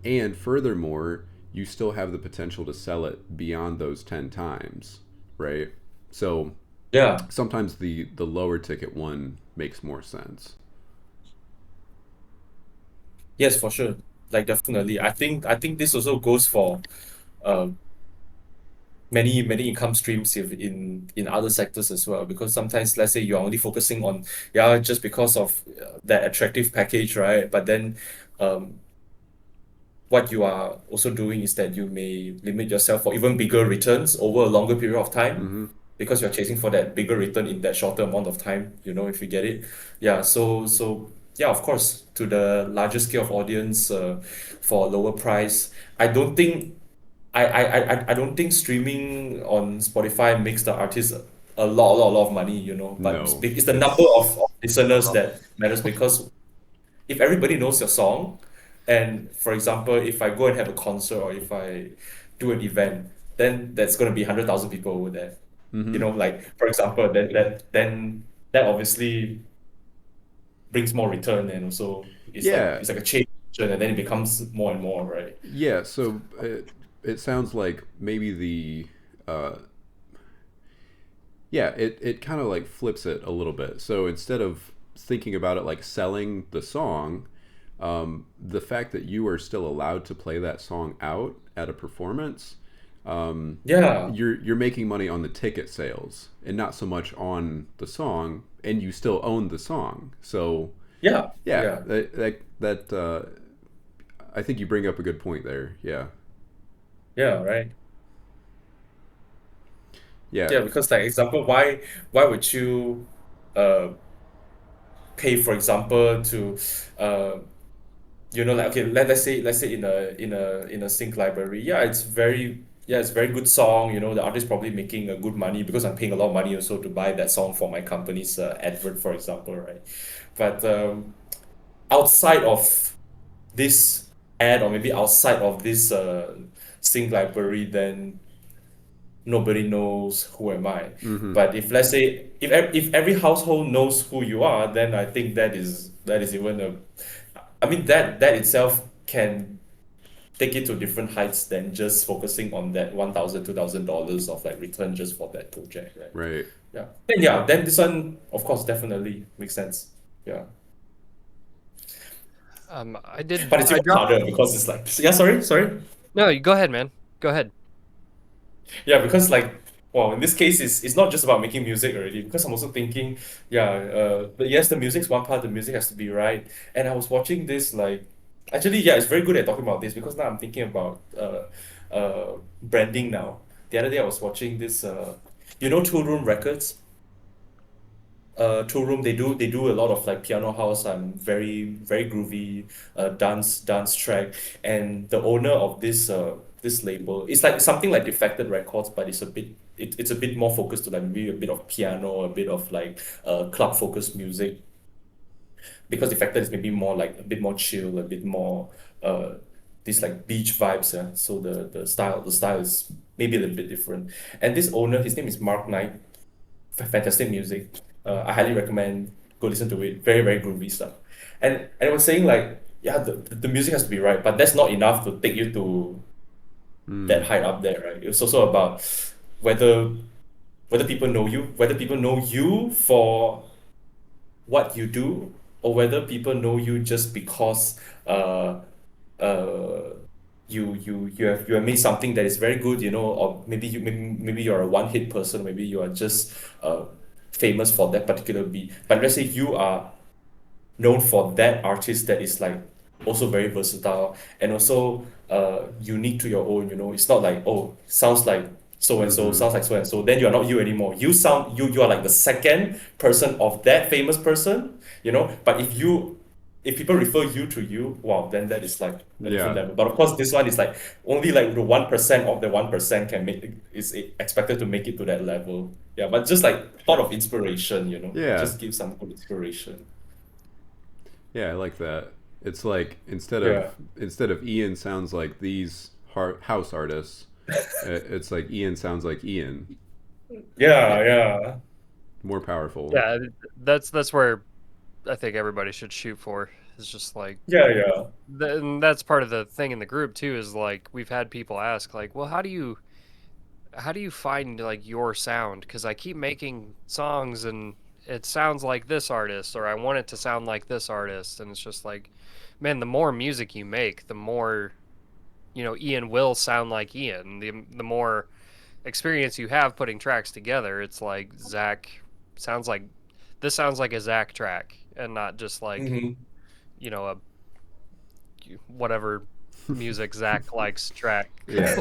And furthermore, you still have the potential to sell it beyond those 10 times, right? So Yeah. sometimes the lower ticket one makes more sense. Yes, for sure. Like definitely. I think this also goes for um many income streams in other sectors as well, because sometimes let's say you're only focusing on just because of that attractive package, right? But then um what you are also doing is that you may limit yourself for even bigger returns over a longer period of time, Mm-hmm. because you're chasing for that bigger return in that shorter amount of time, if you get it. Yeah, so yeah, of course, to the larger scale of audience, for a lower price, I don't think I don't think streaming on Spotify makes the artist a lot of money, but No, it's the number it's of listeners that matters, because if everybody knows your song, and for example, if I go and have a concert, or if I do an event, then that's going to be 100,000 people over there. mm-hmm. Like for example, then that obviously brings more return, and also Yeah, it's like a chain reaction, and then it becomes more and more, right? yeah. So it sounds like maybe uh, it kind of like flips it a little bit. So instead of thinking about it like selling the song, the fact that you are still allowed to play that song out at a performance, Yeah, you're making money on the ticket sales and not so much on the song, and you still own the song. So yeah, yeah, yeah, I think you bring up a good point there. Yeah, yeah, right. yeah. Yeah, because like example, why would you uh pay, for example, to uh like, okay, let's say in a sync library, it's very good song, the artist probably making a good money, because I'm paying a lot of money also to buy that song for my company's advert, for example, right? But outside of this ad, or maybe outside of this sync library, then nobody knows who am I. Mm-hmm. But if let's say if every household knows who you are, then I think that is even a, I mean, that itself can take it to different heights than just focusing on that $1,000 $2,000 of like return just for that project, right? Right. Then this one, of course, definitely makes sense. Yeah. But it's I even dropped. harder, because it's like, yeah, sorry. No, you go ahead, man. Go ahead. Yeah, because like, well, in this case, it's not just about making music already. Because I'm also thinking, but yes, the music's one part. The music has to be right. And I was watching this, like, actually, yeah, it's very good at talking about this, because now I'm thinking about branding now. The other day I was watching this, Two Room Records. Tool Room, they do a lot of like piano house and very very groovy dance track. And the owner of this label, it's like something like Defected Records, but it's a bit more focused to like maybe a bit of piano, a bit of like club focused music, because Defected is maybe more like a bit more chill, a bit more uh this like beach vibes. Yeah, so the style is maybe a little bit different. And this owner, his name is Mark Knight. Fantastic music. I highly recommend, go listen to it. Very very groovy stuff. And I was saying, like, yeah, the music has to be right, but that's not enough to take you to that Mm. height up there, right? It's also about whether whether people know you, whether people know you for what you do, or whether people know you just because uh you have made something that is very good, or maybe you're a one hit person, maybe you are just uh famous for that particular beat. But let's say you are known for that artist that is like also very versatile, and also unique to your own. It's not like, oh, sounds like so and so, Mm-hmm. sounds like so and so, then you're not you anymore. You are like the second person of that famous person. But if people refer you to you, wow, then that is like a different Yeah. level. But of course, this one is like only like the 1% of the 1% can make is expected to make it to that level. Yeah, but just like thought of inspiration, Yeah. just give some good inspiration. Yeah, I like that. It's like Yeah. instead of Ian sounds like these house artists, it's like Ian sounds like Ian. Yeah, yeah, More powerful. Yeah, that's where I think everybody should shoot for. It's just like, yeah, yeah. and that's part of the thing in the group too. Is like we've had people ask, like, well, how do you find like your sound? Because I keep making songs and it sounds like this artist, or I want it to sound like this artist, and it's just like, man, the more music you make, the more Ian will sound like Ian. The more experience you have putting tracks together, it's like this sounds like a Zach track and not just like, Hmm. a whatever music Zach likes track. Yeah.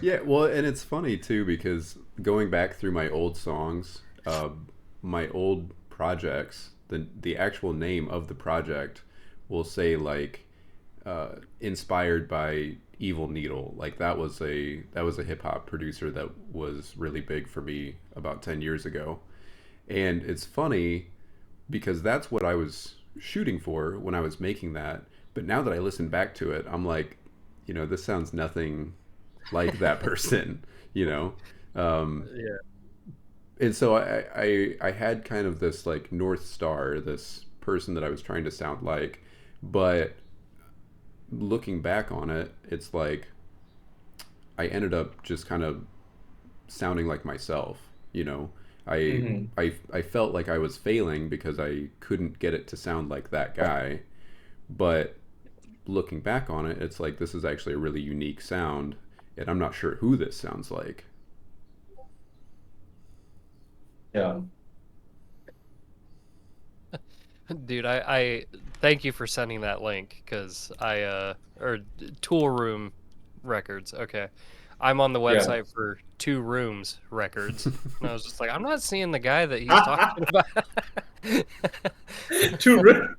Yeah, well, and it's funny too because going back through my old songs, my old projects, the actual name of the project will say like inspired by Evil Needle. Like that was a hip hop producer that was really big for me about 10 years ago. And it's funny because that's what I was shooting for when I was making that. But now that I listen back to it, I'm like, this sounds nothing like that person, you know? Um, Yeah. and so I had kind of this like North Star, this person that I was trying to sound like. But looking back on it, it's like I ended up just kind of sounding like myself, you know? I, Hmm. I felt like I was failing because I couldn't get it to sound like that guy. But looking back on it, it's like this is actually a really unique sound, and I'm not sure who this sounds like. Yeah. Dude, I thank you for sending that link because or Tool Room Records. Okay. I'm on the Yeah. website for Two Rooms Records. And I was just like, I'm not seeing the guy that he's talking about. True.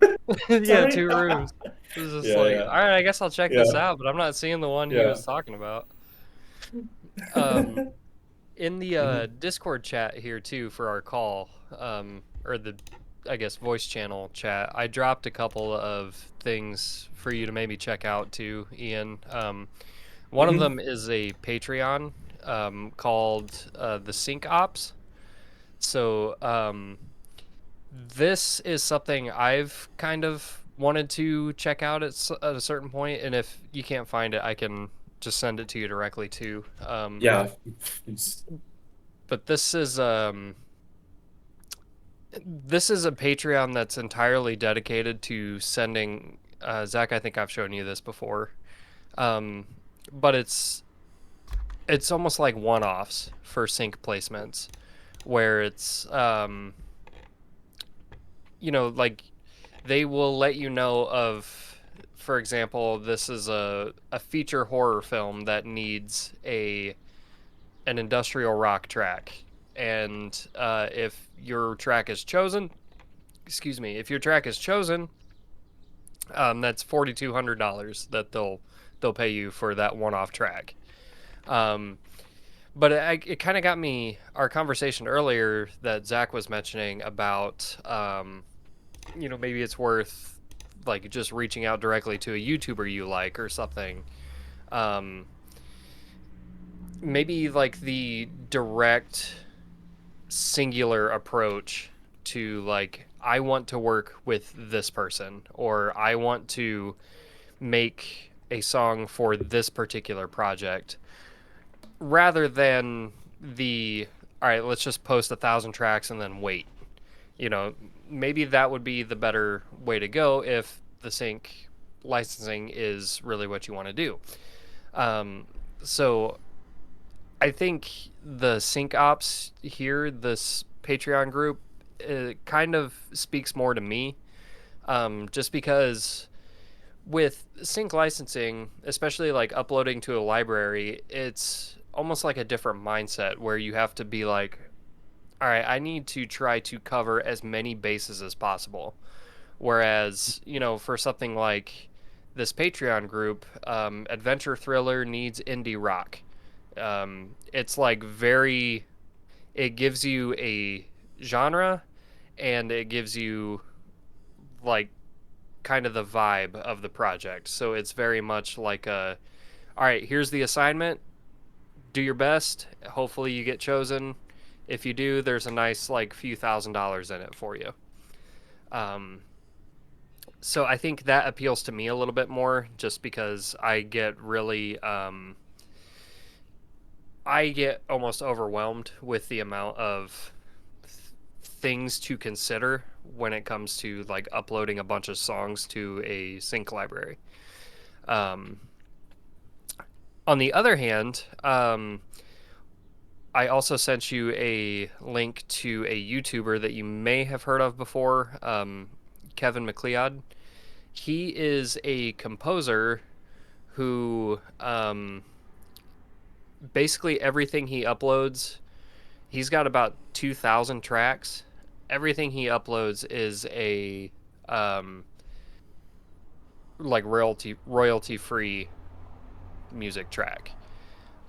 Yeah, Sorry. Two Rooms. It was just Yeah, like, yeah, all right, I guess I'll check this yeah, out, but I'm not seeing the one he yeah. was talking about. Um, in the Hmm. Discord chat here too for our call, or the I guess voice channel chat, I dropped a couple of things for you to maybe check out too, Ian. One of Hmm. them is a Patreon called the Sync Ops. So this is something I've kind of wanted to check out at a certain point, and if you can't find it, I can just send it to you directly too. Yeah. It's, But this is a Patreon that's entirely dedicated to sending. Zach, I think I've shown you this before, um, but it's almost like one-offs for sync placements, where it's like they will let you know of, for example, this is a feature horror film that needs an industrial rock track, and if your track is chosen, excuse me, if your track is chosen, that's $4,200 that they'll pay you for that one-off track. Um, but it kind of got me our conversation earlier that Zach was mentioning about maybe it's worth like just reaching out directly to a YouTuber you like or something. Um, maybe like the direct singular approach to like I want to work with this person or I want to make a song for this particular project rather than the all right, let's just post 1,000 tracks and then wait. You know, maybe that would be the better way to go if the sync licensing is really what you want to do. Um, so I think the sync ops here, this Patreon group, it kind of speaks more to me, just because with sync licensing, especially like uploading to a library, it's almost like a different mindset where you have to be like, all right, I need to try to cover as many bases as possible. Whereas, for something like this Patreon group, Adventure Thriller needs indie rock. It's like it gives you a genre and it gives you like kind of the vibe of the project. So it's very much like all right, here's the assignment. Do your best. Hopefully you get chosen. If you do, there's a nice like few $1,000s in it for you. Um, so I think that appeals to me a little bit more just because I get almost overwhelmed with the amount of things to consider when it comes to like uploading a bunch of songs to a sync library. Um, On the other hand, I also sent you a link to a YouTuber that you may have heard of before, Kevin MacLeod. He is a composer who basically everything he uploads, he's got about 2,000 tracks. Everything he uploads is a like royalty free music track.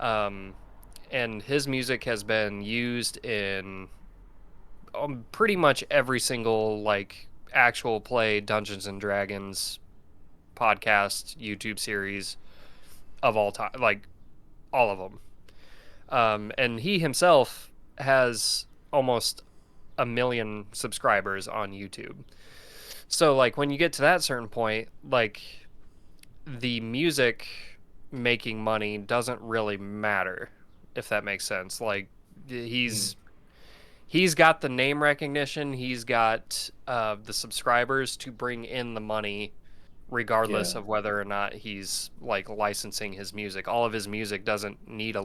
Um, and his music has been used in pretty much every single like actual play Dungeons and Dragons podcast YouTube series of all time, like all of them. And he himself has almost 1 million subscribers on YouTube. So like when you get to that certain point, like the music making money doesn't really matter, if that makes sense. Like he's got the name recognition, he's got the subscribers to bring in the money regardless Yeah. of whether or not he's like licensing his music. All of his music doesn't need a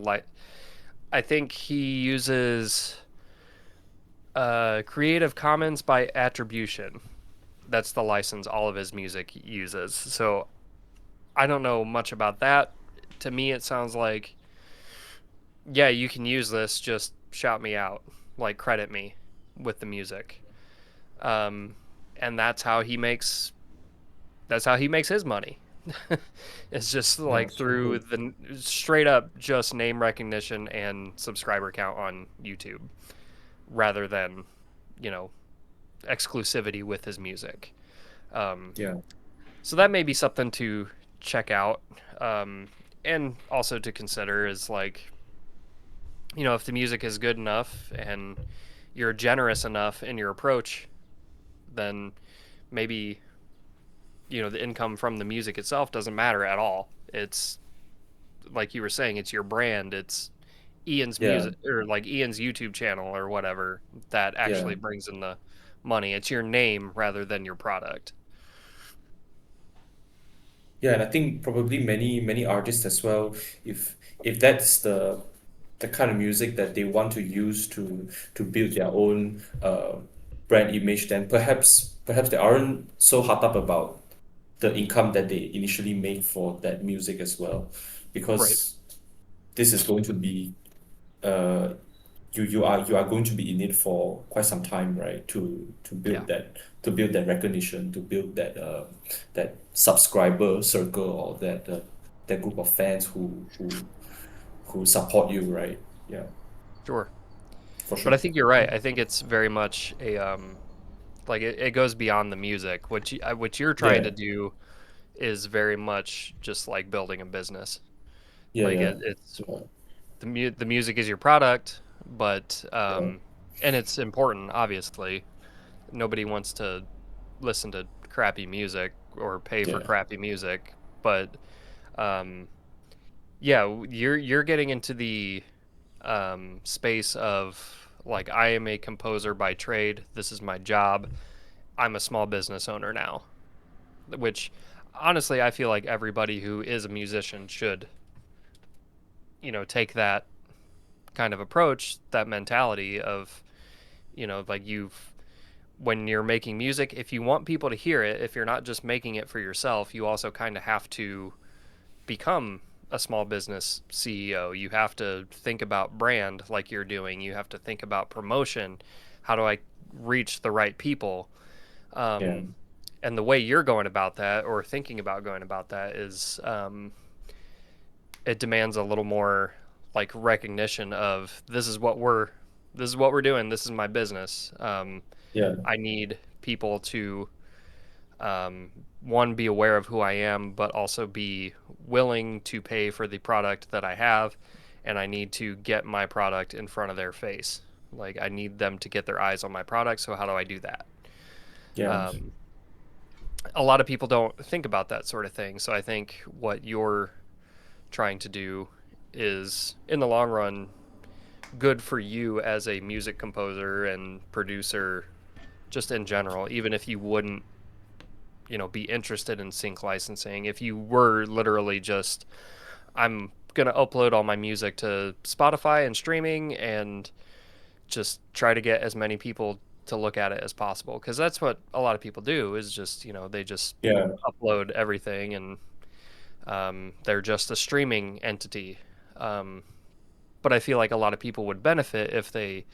I think he uses Creative Commons by attribution. That's the license all of his music uses. So I don't know much about that. To me, it sounds like, yeah, you can use this. Just shout me out, like credit me with the music. Um, and that's how he makes. That's how he makes his money. It's just Yeah. like So through good. the straight up just name recognition and subscriber count on YouTube, rather than, you know, exclusivity with his music. Um, Yeah. so that may be something to check out, and also to consider is like, you know, if the music is good enough and you're generous enough in your approach, then maybe, you know, the income from the music itself doesn't matter at all. It's like you were saying, it's your brand. It's Ian's Yeah. music, or like Ian's YouTube channel or whatever, that Yeah. actually brings in the money. It's your name rather than your product. Yeah, and I think probably many artists as well, if that's the kind of music that they want to use to build their own brand image, then perhaps they aren't so hot up about the income that they initially make for that music as well, Right. because this is going to be uh you are going to be in it for quite some time, right? Yeah. To build that recognition, to build that subscriber circle, or that group of fans who support you, right? Yeah, Sure. for But I sure. think you're right. I think it's very much a like it goes beyond the music. What you're trying Yeah, to do is very much just like building a business. yeah, Like yeah, it's yeah, the music is your product, but yeah, and it's important, obviously. Nobody wants to listen to crappy music or pay for yeah, crappy music, but um, yeah, you're getting into the space of like, I am a composer by trade. This is my job. I'm a small business owner now, which honestly I feel like everybody who is a musician should, you know, take that kind of approach, that mentality of, you know, like you've when you're making music, if you want people to hear it, if you're not just making it for yourself, you also kind of have to become a small business CEO. You have to think about brand like you're doing. You have to think about promotion. How do I reach the right people? yeah, Um, and the way you're going about that, or thinking about going about that, is it demands a little more like recognition of this is what we're doing. This is my business. yeah, I need people to one, be aware of who I am, but also be willing to pay for the product that I have, and I need to get my product in front of their face. Like I need them to get their eyes on my product. So how do I do that? yeah, Um, a lot of people don't think about that sort of thing. So I think what you're trying to do is, in the long run, good for you as a music composer and producer, just in general. Even if you wouldn't, you know, be interested in sync licensing, if you were literally just, I'm gonna upload all my music to Spotify and streaming and just try to get as many people to look at it as possible, because that's what a lot of people do, is just, they just Yeah. upload everything, and they're just a streaming entity. But I feel like a lot of people would benefit if they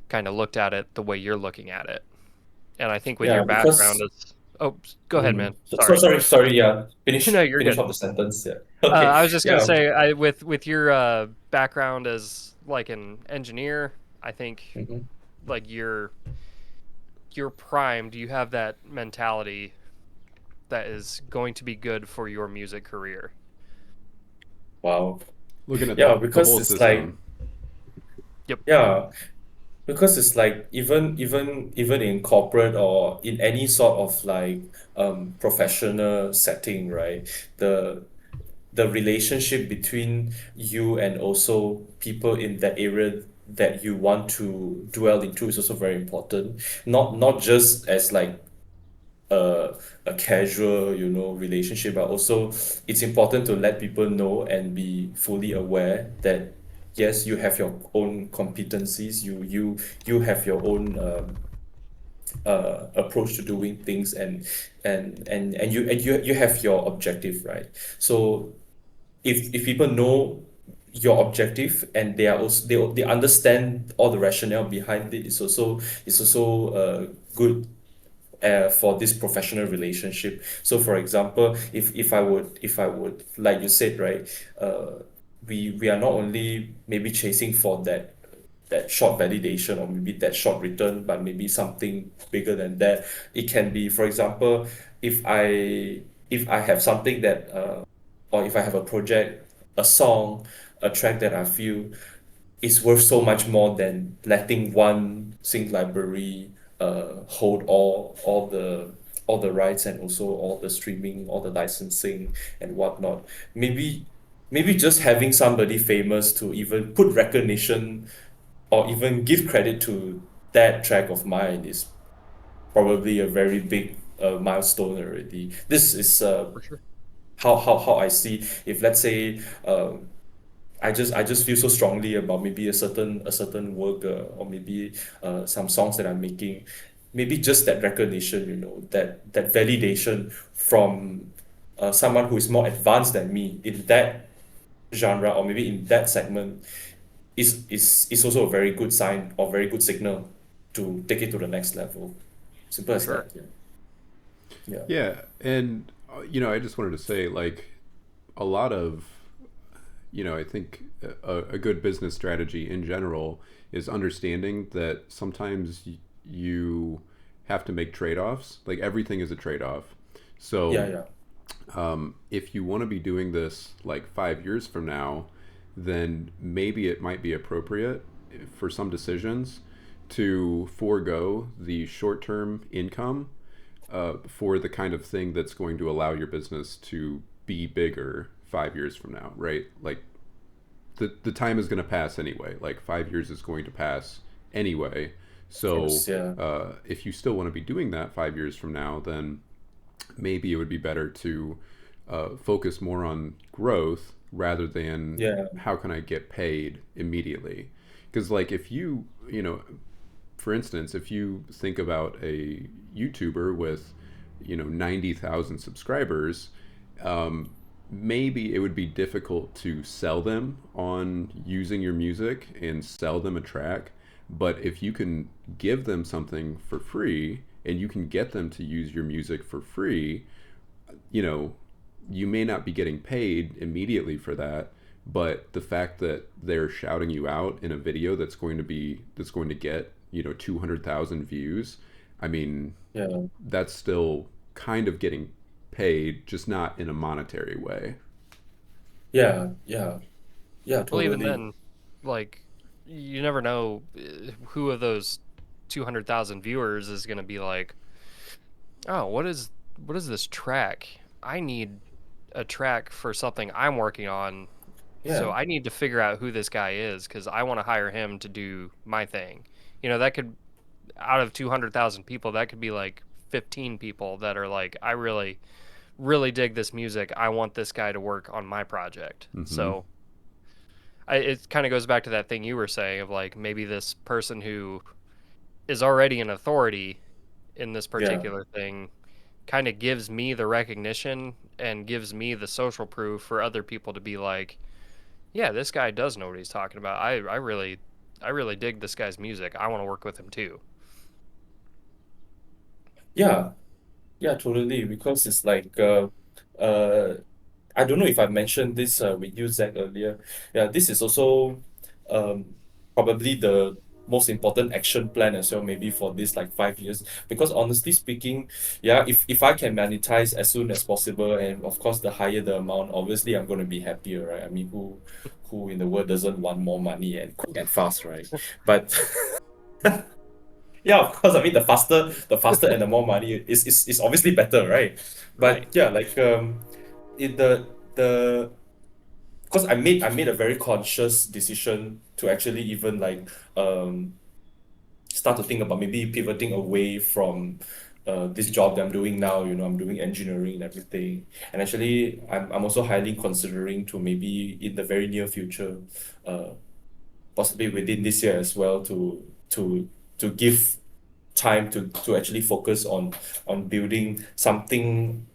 kind of looked at it the way you're looking at it. And I think with Yeah, your background because is, oh, go ahead, man. sorry, yeah. No, you're Finish good. off the sentence, yeah. Okay. I was just gonna Yeah. say, with your background as like an engineer, I think Mhm. like you're primed. You have that mentality that is going to be good for your music career. Wow. Looking at Yeah, the because whole it's like, system. Yep. yeah, because it's like even in corporate or in any sort of like professional setting, right? The the relationship between you and also people in that area that you want to dwell into is also very important. Not just as like a, a casual, relationship, but also it's important to let people know and be fully aware that yes, you have your own competencies, you have your own approach to doing things, and you have your objective, right? So if people know your objective and they are also they understand all the rationale behind it, it's also good for this professional relationship. So for example, if I would like you said, right, we are not only maybe chasing for that short validation or maybe that short return, but maybe something bigger than that. It can be, for example, if I have something that or if I have a project, a song, a track that I feel is worth so much more than letting one sync library hold all the rights and also all the streaming, all the licensing and whatnot. Maybe just having somebody famous to even put recognition or even give credit to that track of mine is probably a very big milestone already. This is For sure. how I see. If let's say I just feel so strongly about maybe a certain work, or maybe some songs that I'm making, maybe just that recognition, that validation from someone who is more advanced than me in that genre or maybe in that segment is also a very good sign or very good signal to take it to the next level. Simple For as sure. that. Yeah. Yeah. Yeah, and I just wanted to say, like, a lot of, I think a good business strategy in general is understanding that sometimes you have to make trade-offs. Like, everything is a trade-off. Yeah. So Yeah. if you want to be doing this like 5 years from now, then maybe it might be appropriate for some decisions to forego the short-term income for the kind of thing that's going to allow your business to be bigger 5 years from now, right? Like, the time is going to pass anyway. Like, 5 years is going to pass anyway. Of So course. Yeah. if you still want to be doing that 5 years from now, then maybe it would be better to focus more on growth rather than Yeah. how can I get paid immediately. Because, like, if for instance, if you think about a YouTuber with 90,000 subscribers, maybe it would be difficult to sell them on using your music and sell them a track. But if you can give them something for free and you can get them to use your music for free, you know, you may not be getting paid immediately for that, but the fact that they're shouting you out in a video that's going to get 200,000 views, I mean, Yeah. that's still kind of getting paid, just not in a monetary way. Yeah. Yeah. Yeah. Well, even Totally. then, like, you never know who of those 200,000 viewers is going to be like, oh, what is this track? I need a track for something I'm working on, so Yeah. I need to figure out who this guy is because I want to hire him to do my thing. That could, out of 200,000 people, that could be like 15 people that are like, I really, really dig this music. I want this guy to work on my project. Hmm. So it kind of goes back to that thing you were saying of like maybe this person who is already an authority in this Yeah. particular thing kind of gives me the recognition and gives me the social proof for other people to be like, yeah, this guy does know what he's talking about. I really dig this guy's music. I want to work with him too. Yeah. Yeah, totally. Because it's like uh I don't know if I mentioned this with you, Zach, earlier. Yeah, this is also um, probably the most important action plan as well, maybe for this like 5 years. Because honestly speaking, yeah, if I can monetize as soon as possible, and of course the higher the amount, obviously I'm going to be happier, right? I mean, who in the world doesn't want more money and quick and fast, right? But yeah, of course. I mean, the faster and the more money is obviously better, right? Right. But yeah, like in the because I made a very conscious decision to actually even like start to think about maybe pivoting away from this job that I'm doing now. I'm doing engineering and everything, and actually I'm also highly considering to maybe in the very near future, uh, possibly within this year as well, to give time to actually focus on building something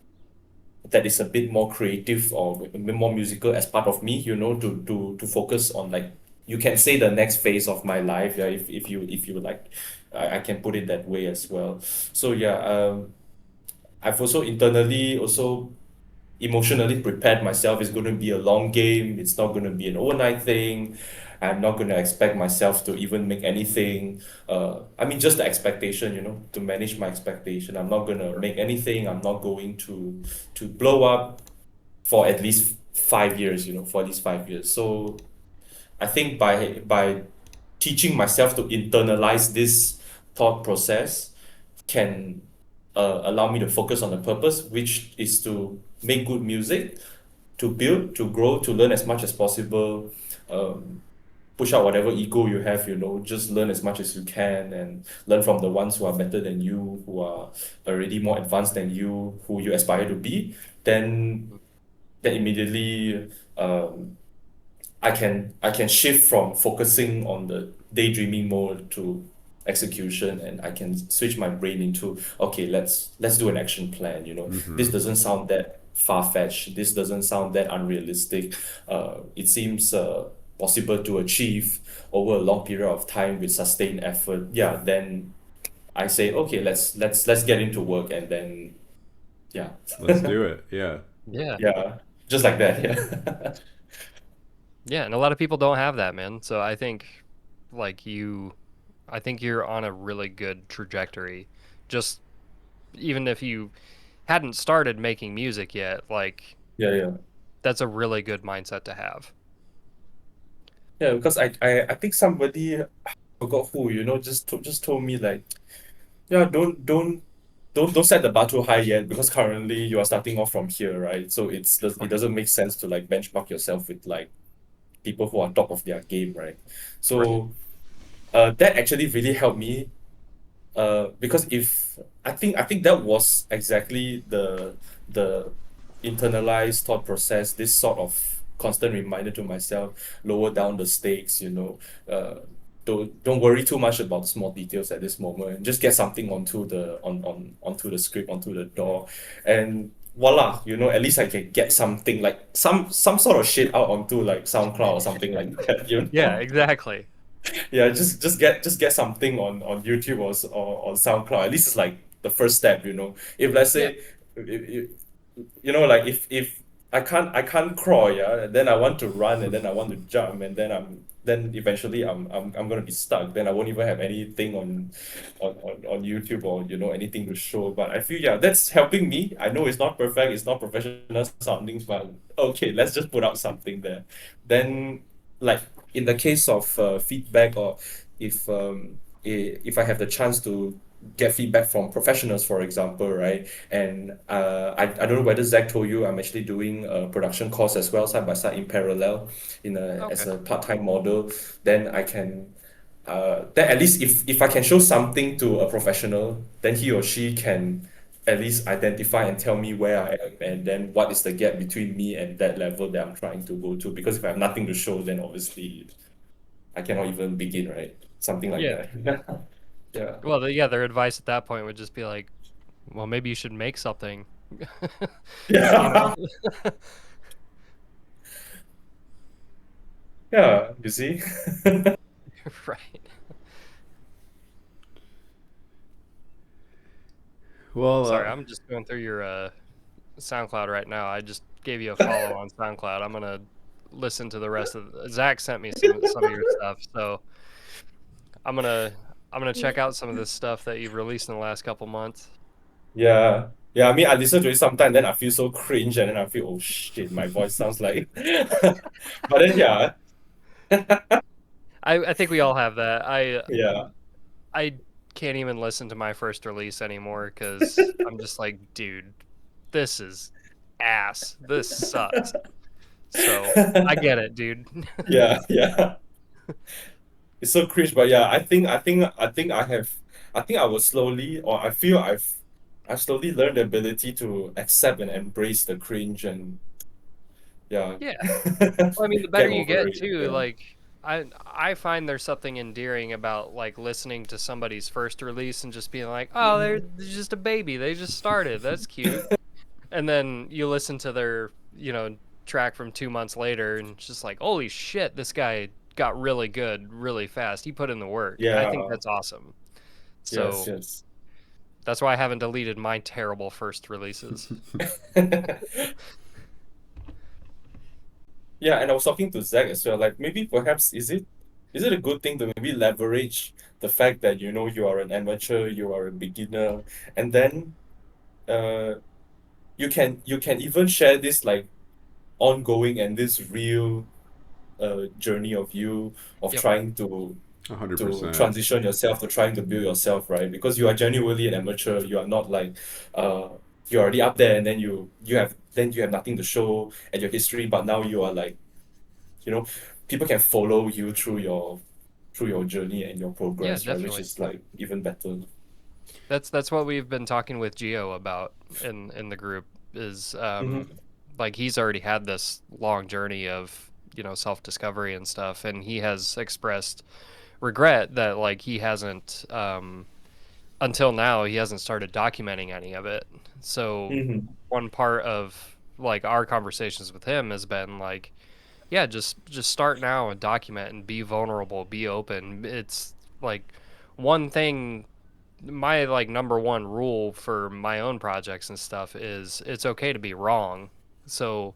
that is a bit more creative or a bit more musical as part of me, to focus on, like, you can say the next phase of my life, yeah, if you like, I can put it that way as well. So yeah, I've also internally also emotionally prepared myself. It's going to be a long game. It's not going to be an overnight thing. I'm not going to expect myself to even make anything. I mean, just the expectation, to manage my expectation. I'm not going to make anything. I'm not going to blow up for at least 5 years, for at least 5 years. So I think by teaching myself to internalize this thought process can allow me to focus on the purpose, which is to make good music, to build, to grow, to learn as much as possible, um, push out whatever ego you have, just learn as much as you can and learn from the ones who are better than you, who are already more advanced than you, who you aspire to be. Then immediately I can shift from focusing on the daydreaming mode to execution, and I can switch my brain into, okay, let's do an action plan. Hmm. This doesn't sound that far-fetched. This doesn't sound that unrealistic. It seems possible to achieve over a long period of time with sustained effort. Yeah, then I say, okay, let's get into work, and then yeah, Let's do it. Yeah. Yeah. yeah, just like that. Yeah. Yeah, and a lot of people don't have that, man. So like I think you're on a really good trajectory. Just even if you hadn't started making music yet, like Yeah, yeah. that's a really good mindset to have. Yeah, because I think somebody, I forgot who, just told me, like, yeah, don't set the bar too high yet, because currently you are starting off from here, right? So it doesn't make sense to like benchmark yourself with like people who are on top of their game, right? Right. So that actually really helped me, because if I think that was exactly the internalized thought process, this sort of constant reminder to myself, lower down the stakes, don't worry too much about the small details at this moment. Just get something onto the script, onto the door, and voila, at least I can get something, like some sort of shit out onto like SoundCloud or something like that, Yeah, exactly. yeah, just get something on YouTube or on SoundCloud. At least it's like the first step. If let's Yeah. say, if, like, if I can't crawl, yeah, then I want to run, and then I want to jump, and then eventually I'm gonna be stuck. Then I won't even have anything on YouTube, or anything to show. But I feel, yeah, that's helping me. I know it's not perfect, it's not professional sounding, but okay, let's just put out something there. Then, like, in the case of feedback, or if I have the chance to get feedback from professionals, for example, right? And I don't know whether Zach told you, I'm actually doing a production course as well, side by side, in parallel, as Okay. a part-time model. Then I can, then at least if I can show something to a professional, then he or she can at least identify and tell me where I am, and then what is the gap between me and that level that I'm trying to go to. Because if I have nothing to show, then obviously I cannot even begin, right? Something like Yeah. that. Yeah. Well, yeah, their advice at that point would just be like, well, maybe you should make something. You know? Yeah. Yeah, you see? Right. Well, Sorry, I'm just going through your SoundCloud right now. I just gave you a follow on SoundCloud. I'm gonna listen to the rest of. Zach sent me some of your stuff, so I'm gonna check out some of this stuff that you've released in the last couple months. Yeah. Yeah, I mean, I listen to it sometimes, then I feel so cringe, and then I feel, oh shit, my voice sounds like. But then, yeah, I think we all have that. yeah. I can't even listen to my first release anymore because I'm just like, dude, this is ass. This sucks. So I get it, dude. Yeah, yeah. It's so cringe, but yeah, I think I will slowly, or I feel I've slowly learned the ability to accept and embrace the cringe and yeah, Yeah. Well, I mean, the better get you over get it. too, Yeah. like I find there's something endearing about like listening to somebody's first release and just being like, "Oh, they're just a baby. They just started. That's cute." And then you listen to their, track from 2 months later and it's just like, "Holy shit, this guy got really good really fast. He put in the work." I think Yeah. that's awesome. Yes, So, yes. that's why I haven't deleted my terrible first releases. Yeah, and I was talking to Zach as well. Like maybe perhaps is it a good thing to maybe leverage the fact that you know you are an amateur, you are a beginner, and then uh you can even share this like ongoing and this real journey of you of Yep. trying hundred to percent. transition yourself to trying to build yourself, right? Because you are genuinely an amateur. You are not like uh you're already up there and then you have nothing to show at your history, but now you are like, you know, people can follow you through your journey and your Yeah, progress, right? Which definitely. is like even better. That's what we've been talking with Geo about in the group is Mm-hmm. like he's already had this long journey of, self-discovery and stuff, and he has expressed regret that like he hasn't until now he hasn't started documenting any of it. So Mm-hmm. one part of like our conversations with him has been like, yeah, just start now and document and be vulnerable, be open. It's like one thing, my like number one rule for my own projects and stuff is it's okay to be wrong. So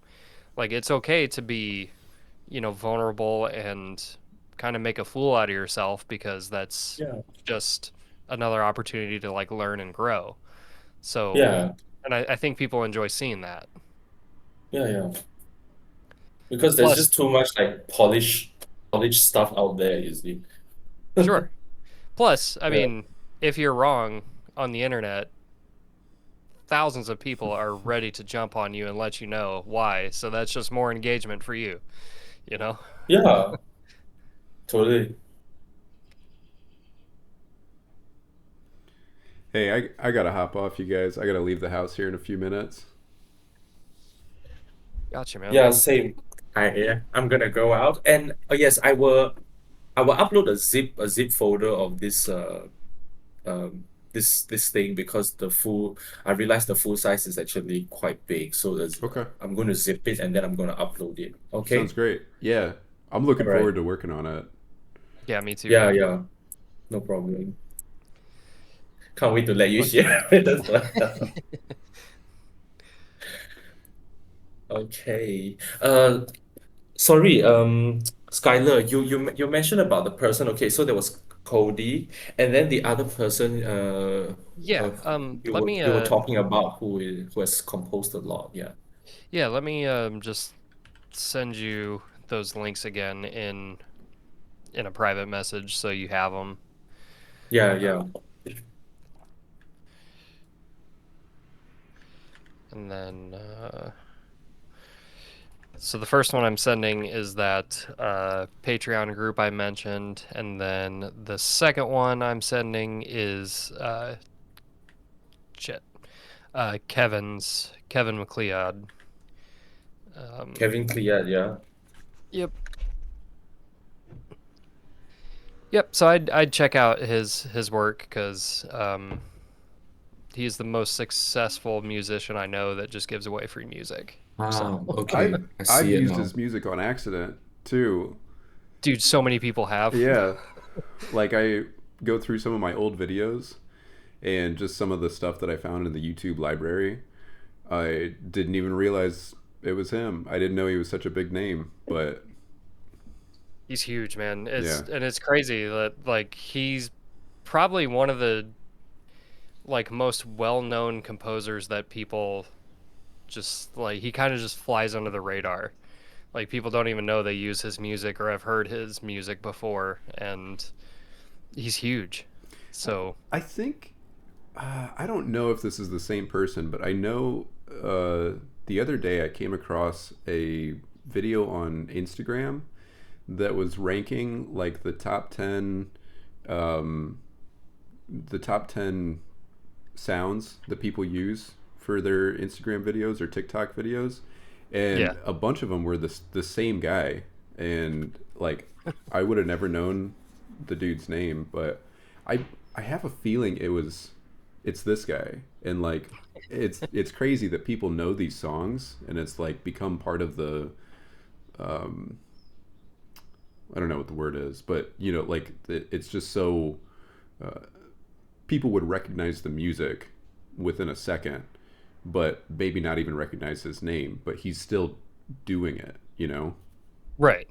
like it's okay to be, vulnerable and kind of make a fool out of yourself because that's Yeah. just another opportunity to like learn and grow. So, Yeah. and I think people enjoy seeing that. Yeah. Yeah. Because there's Plus, just too much like polished stuff out there, you see. sure. Plus, I Yeah. mean, if you're wrong on the internet, thousands of people are ready to jump on you and let you know why. So that's just more engagement for you, you know? Yeah, totally. Hey, I gotta hop off, you guys. I gotta leave the house here in a few minutes. Gotcha, man. Yeah, same. I'm gonna go out and yes, I will upload a zip folder of this um this thing because I realized the full size is actually quite big. So Okay, I'm going to zip it and then I'm going to upload it. sounds Okay? great. Yeah, I'm All looking right. forward to working on it. Yeah, me too, Yeah, man. yeah. No problem. Can't wait to let you But share it as well. Okay. Sorry, Skylar, you mentioned about the person. Okay, so there was Cody, and then the other person, yeah, let me you were talking about who has composed a lot. Yeah. let me just send you those links again in a private message so you have them. Yeah, Uh, yeah. and then so the first one I'm sending is that Patreon group I mentioned, and then the second one I'm sending is shit. Kevin McLeod. Kevin Clear, yeah. Yep. Yep. So I'd check out his work because he's the most successful musician I know that just gives away free music. Ah, So, okay. I've I I've see it used now. his music on accident too. dude, so many people have. Yeah, like I go through some of my old videos and just some of the stuff that I found in the YouTube library. I didn't even realize it was him. I didn't know he was such a big name, but He's huge, man. yeah. It's crazy that like he's probably one of the like most well-known composers that people just like he kind of just flies under the radar. Like people don't even know they use his music or have heard his music before, and he's huge. So I think I don't know if this is the same person, but I know the other day I came across a video on Instagram that was ranking like um, the top 10 sounds that people use for their Instagram videos or TikTok videos, and yeah, a bunch of them were the same guy, and like I would have never known the dude's name, but I have a feeling it's this guy, and like it's crazy that people know these songs, and it's like become part of the um, I don't know what the word is, but you know, like it's just so uh, people would recognize the music within a second, but maybe not even recognize his name, but he's still doing it, you know? right.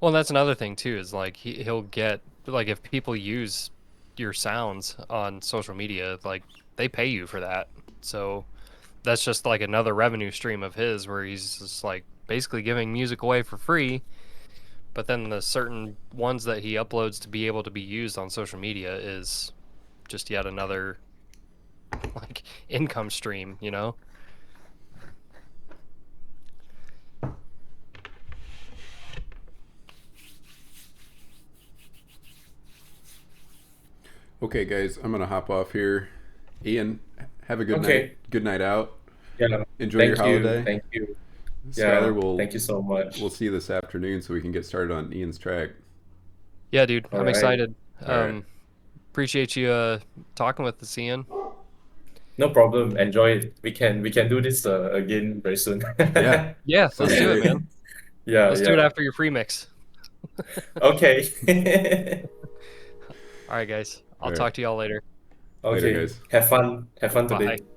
Well, that's another thing too is like he'll get like if people use your sounds on social media, like they pay you for that. So that's just like another revenue stream of his where he's just like basically giving music away for free, but then the certain ones that he uploads to be able to be used on social media is just yet another like income stream, you know? Okay, guys, I'm gonna hop off here. Ian, have a good night. Okay. Good night out. Yeah. Enjoy your holiday. Thank you. Skylar, Yeah. we'll Thank you so much. we'll see you this afternoon so we can get started on Ian's track. Yeah, dude, All I'm right. excited. All right. Appreciate you talking with us, Ian. No problem. Enjoy it. We can do this again very soon. Yeah, Yeah, sounds let's do it, great. man. Yeah, Let's do it yeah. after your free mix. Okay. All right, guys. I'll All right. talk to y'all later. Later, Okay. guys. Have fun. Have fun today. Bye.